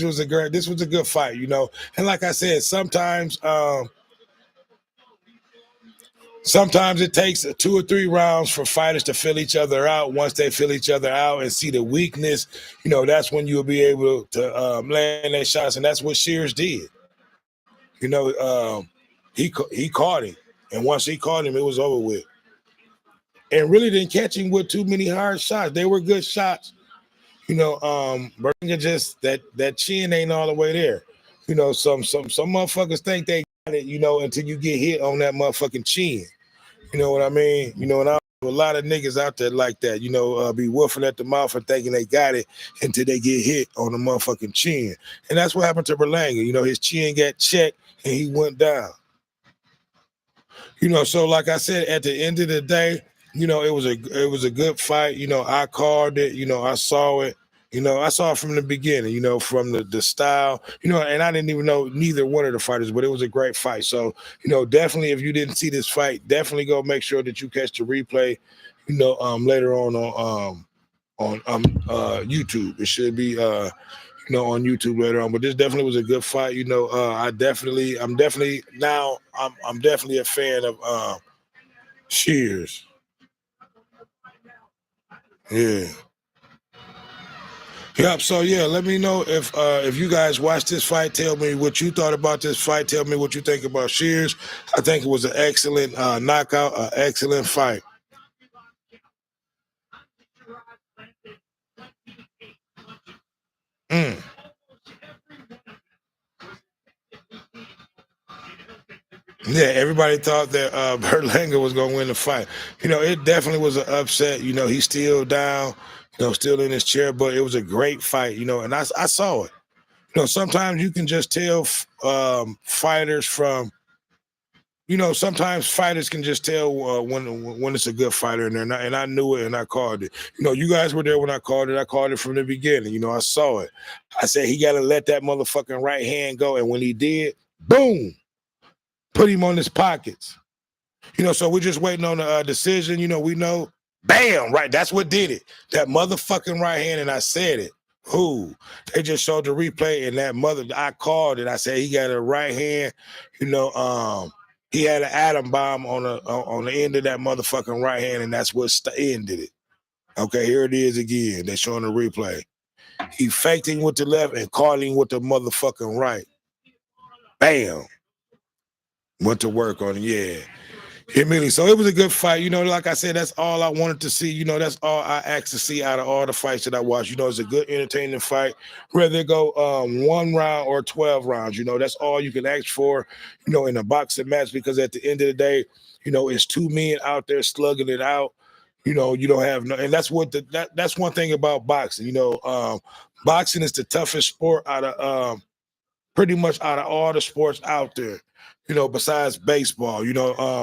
was this was a good fight. And like I said, sometimes Sometimes it takes 2 or 3 rounds for fighters to fill each other out. Once they fill each other out and see the weakness, that's when you'll be able to land their shots, and that's what Shears did. He caught him, and once he caught him, it was over with. And really didn't catch him with too many hard shots. They were good shots. Berlanga just that chin ain't all the way there. Some motherfuckers think they got it, until you get hit on that motherfucking chin. You know what I mean? And a lot of niggas out there like that, be woofing at the mouth and thinking they got it until they get hit on the motherfucking chin. And that's what happened to Berlanga. His chin got checked and he went down. So like I said, at the end of the day, it was a good fight. I called it, I saw it. I saw it from the beginning, from the style, and I didn't even know neither one of the fighters, but it was a great fight. So, definitely if you didn't see this fight, definitely go make sure that you catch the replay, later on YouTube. It should be on YouTube later on. But this definitely was a good fight. I'm definitely a fan of Shears. Yeah. Yep. So yeah, let me know if you guys watched this fight. Tell me what you thought about this fight. Tell me what you think about Shears. I think it was an excellent knockout, an excellent fight. Yeah, everybody thought that Berlanga was going to win the fight. It definitely was an upset. He's still down, still in his chair, but it was a great fight, and I saw it. Sometimes you can just tell fighters from, sometimes fighters can just tell when it's a good fighter in there, and I knew it and I called it. You guys were there when I called it. I called it from the beginning. I saw it. I said he got to let that motherfucking right hand go, and when he did, boom, put him on his pockets. So we're just waiting on the decision. We know, bam, right. That's what did it. That motherfucking right hand, and I said it. Who? They just showed the replay, and I called it. I said he got a right hand. He had an atom bomb on the end of that motherfucking right hand, and that's what ended it. Okay, here it is again. They're showing the replay. He faked him with the left and caught him with the motherfucking right. Bam. Went to work on it. Yeah. Immediately. So it was a good fight. Like I said, that's all I wanted to see. That's all I asked to see out of all the fights that I watched. It's a good, entertaining fight. Whether it go 1 round or 12 rounds, that's all you can ask for, in a boxing match, because at the end of the day, it's 2 men out there slugging it out. You don't have no, and that's what that's one thing about boxing. Boxing is the toughest sport out of pretty much out of all the sports out there, besides baseball,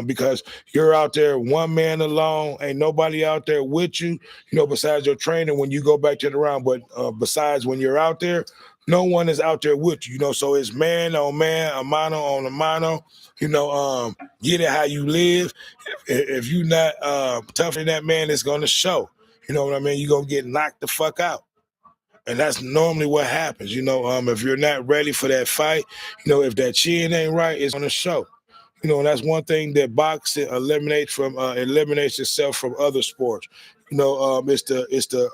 because you're out there one man alone, ain't nobody out there with you, besides your trainer when you go back to the round. But besides when you're out there, no one is out there with you, so it's man on man, a mano on a mano, get it how you live. If you're not tougher than that man, it's going to show. You know what I mean? You're going to get knocked the fuck out. And that's normally what happens, if you're not ready for that fight, if that chin ain't right, it's gonna show. And that's one thing that boxing eliminates itself from other sports. It's the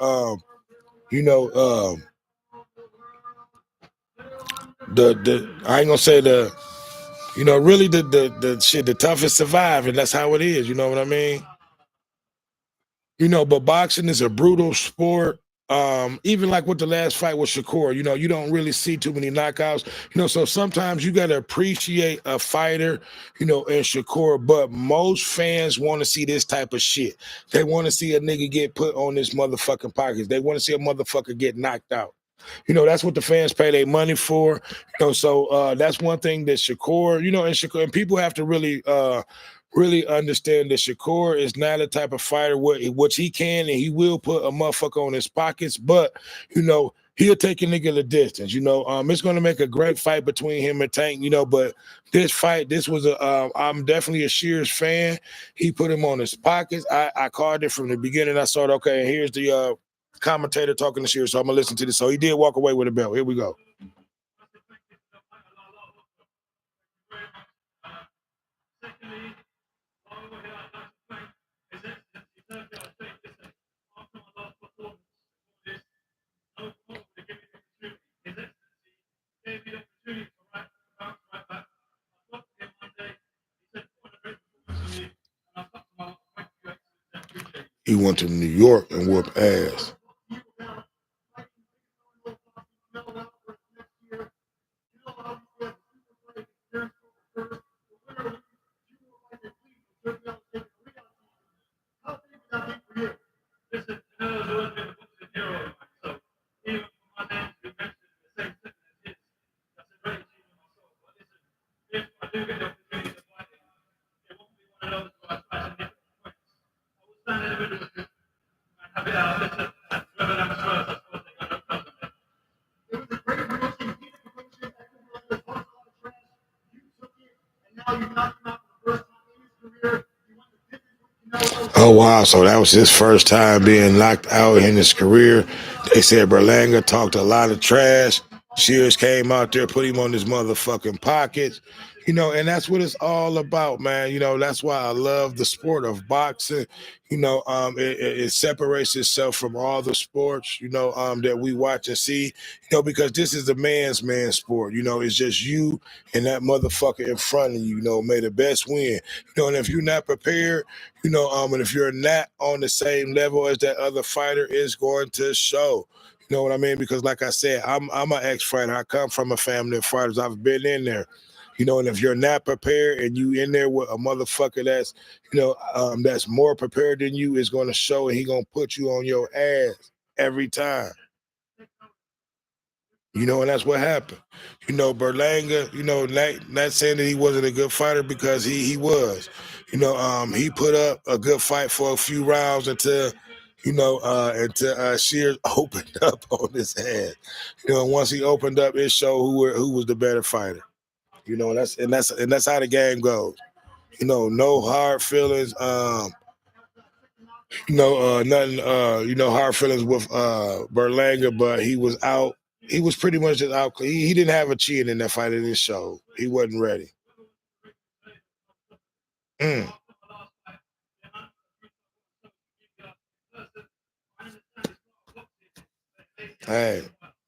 I ain't gonna say really the shit, the toughest survive, and that's how it is, you know what I mean? But boxing is a brutal sport. Even like with the last fight with Shakur, you don't really see too many knockouts, so sometimes you got to appreciate a fighter, in Shakur, but most fans want to see this type of shit. They want to see a nigga get put on this motherfucking pockets. They want to see a motherfucker get knocked out. That's what the fans pay their money for. So that's one thing that Shakur, and people have to really understand that Shakur is not a type of fighter which he can and he will put a motherfucker on his pockets, but he'll take a nigga the distance. It's gonna make a great fight between him and Tank, but this was I'm definitely a Shears fan. He put him on his pockets. I called it from the beginning. I saw it, okay, here's the commentator talking to Shears, so I'm gonna listen to this. So he did walk away with a belt. Here we go. He went to New York and whooped ass. Oh wow! So that was his first time being knocked out in his career. They said Berlanga talked a lot of trash. Shears came out there, put him on his motherfucking pockets. And that's what it's all about, man. That's why I love the sport of boxing. It separates itself from all the sports, that we watch and see, because this is a man's man sport. It's just you and that motherfucker in front of you. May the best win. And if you're not prepared, and if you're not on the same level as that other fighter, is going to show. You know what I mean? Because like I said, I'm an ex-fighter. I come from a family of fighters. I've been in there. And if you're not prepared and you in there with a motherfucker that's, that's more prepared than you, is going to show, and he going to put you on your ass every time. And that's what happened. Berlanga, not saying that he wasn't a good fighter, because he was. He put up a good fight for a few rounds until Shears opened up on his head. And once he opened up, it showed who was the better fighter. That's how the game goes. No hard feelings. Nothing. Hard feelings with Berlanga, but he was out. He was pretty much just out. He didn't have a chin in that fight. In this show, he wasn't ready. Mm. Hey,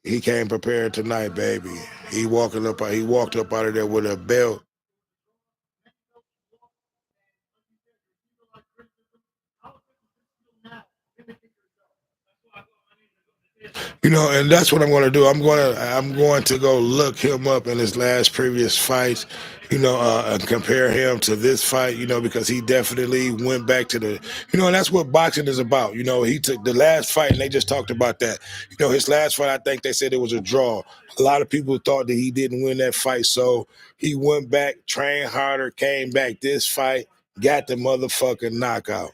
he came prepared tonight, baby. He walked up out of there with a belt. And that's what I'm going to do. I'm going to go look him up in his last previous fights, and compare him to this fight, because he definitely went back to and that's what boxing is about. He took the last fight, and they just talked about that. His last fight, I think they said it was a draw. A lot of people thought that he didn't win that fight, so he went back, trained harder, came back this fight, got the motherfucking knockout.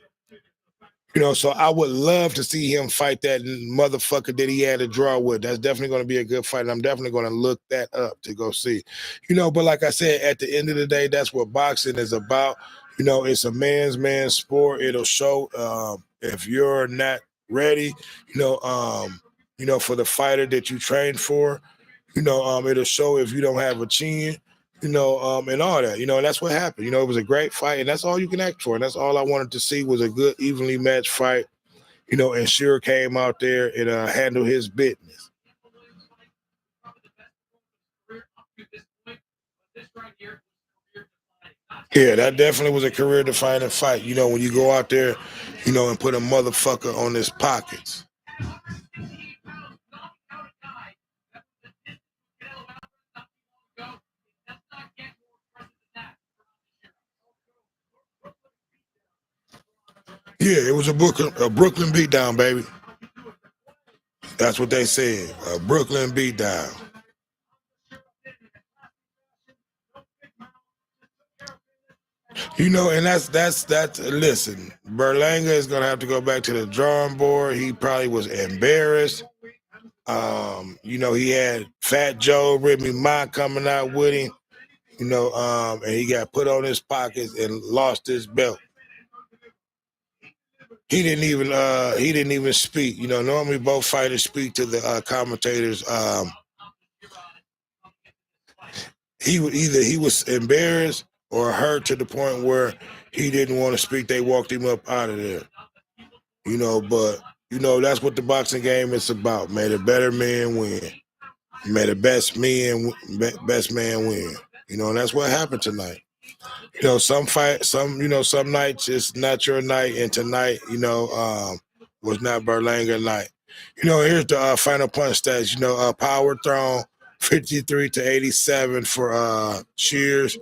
So I would love to see him fight that motherfucker that he had a draw with. That's definitely going to be a good fight, and I'm definitely going to look that up to go see. But like I said, at the end of the day, that's what boxing is about. It's a man sport. It'll show if you're not ready, for the fighter that you trained for. It'll show if you don't have a chin, and all that, and that's what happened. It was a great fight, and that's all you can ask for. And that's all I wanted to see, was a good, evenly matched fight, and Shearer came out there and handled his business. Yeah, that definitely was a career defining fight. When you go out there, and put a motherfucker on his pockets. Yeah, it was a Brooklyn beatdown, baby. That's what they said. A Brooklyn beatdown. And that's. Listen, Berlanga is gonna have to go back to the drawing board. He probably was embarrassed. He had Fat Joe, Remy Ma coming out with him. And he got put on his pockets and lost his belt. He didn't even speak. Normally both fighters speak to the commentators. He was embarrassed or hurt to the point where he didn't want to speak. They walked him up out of there. But that's what the boxing game is about. May the better man win. May the best man win. And that's what happened tonight. Some some nights it's not your night, and tonight, was not Berlanga night. Here's the final punch stats. Power thrown 53 to 87 for Shears,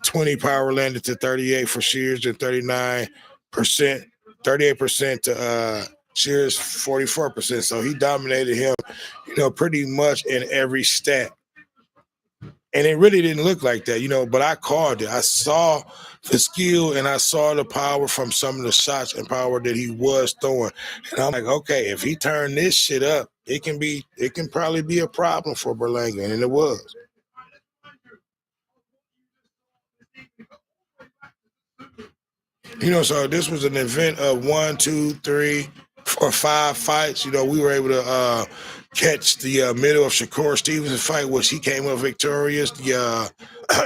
20 power landed to 38 for Shears, and 38% to Shears, 44%. So he dominated him, pretty much in every stat. And it really didn't look like that, but I called it. I saw the skill and I saw the power from some of the shots and power that he was throwing. And I'm like, okay, if he turned this shit up, it can probably be a problem for Berlanga, and it was. So this was an event of 1, 2, 3, 4, 5 fights. We were able to catch the middle of Shakur Stevenson fight, which he came up victorious.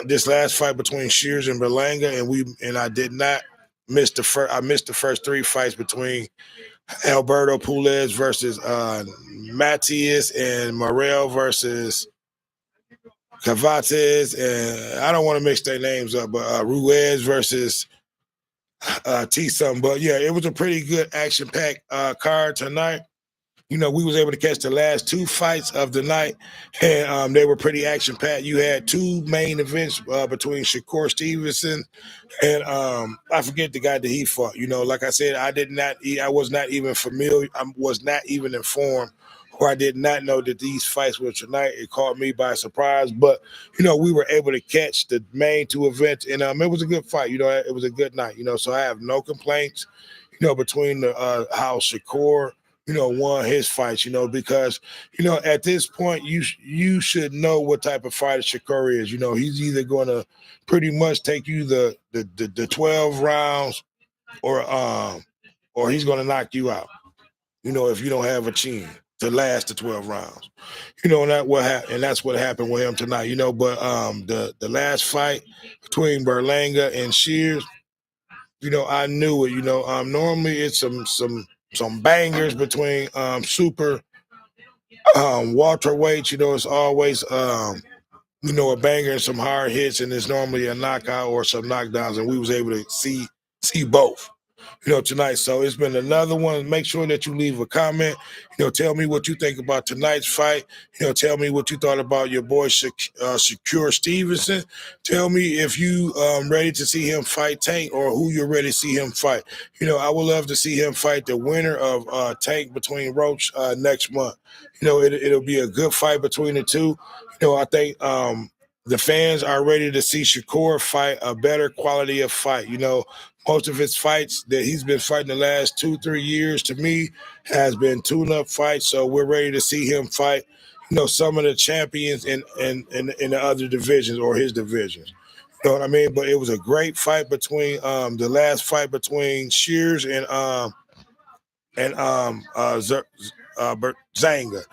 This last fight between Shears and Berlanga, and I did not miss the first. I missed the first 3 fights between Alberto Pules versus Matias and Morel versus Cavates, and I don't want to mix their names up, but Ruiz versus T something. But yeah, it was a pretty good action-packed card tonight. We was able to catch the last 2 fights of the night, and they were pretty action-packed. You had 2 main events between Shakur Stevenson and I forget the guy that he fought. Like I said, I was not even familiar. I was not even informed, or I did not know that these fights were tonight. It caught me by surprise, but we were able to catch the main 2 events, and it was a good fight. It was a good night. So I have no complaints. Between the how Shakur won his fights, because at this point you should know what type of fighter Shakur is. He's either going to pretty much take you the 12 rounds, or he's going to knock you out. If you don't have a chin to last the 12 rounds. And that's what happened with him tonight. But the last fight between Berlanga and Shears, I knew it. Normally it's some bangers between super welterweights. It's always a banger and some hard hits, and it's normally a knockout or some knockdowns, and we was able to see both. Tonight. So it's been another one. Make sure that you leave a comment. Tell me what you think about tonight's fight. Tell me what you thought about your boy Shakur Stevenson. Tell me if you ready to see him fight Tank, or who you're ready to see him fight. I would love to see him fight the winner of Tank between Roach next month. It'll be a good fight between the two. I think the fans are ready to see Shakur fight a better quality of fight. Most of his fights that he's been fighting the last 2-3 years, to me, has been tune-up fights. So we're ready to see him fight, some of the champions in the other divisions or his divisions. You know what I mean? But it was a great fight between the last fight between Shears and Zanga.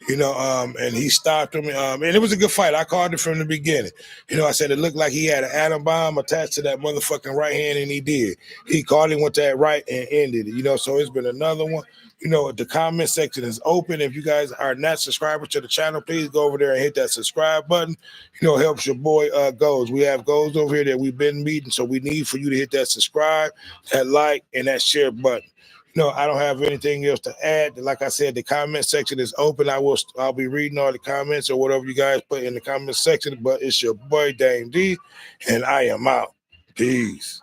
And he stopped him. And it was a good fight. I called it from the beginning. I said it looked like he had an atom bomb attached to that motherfucking right hand, and he did. He caught him with that right and ended it. So it's been another one. The comment section is open. If you guys are not subscribers to the channel, please go over there and hit that subscribe button. Helps your boy goals. We have goals over here that we've been meeting, so we need for you to hit that subscribe, that like, and that share button. I don't have anything else to add. Like I said, the comment section is open. I'll be reading all the comments or whatever you guys put in the comment section. But it's your boy Dame D, and I am out. Peace.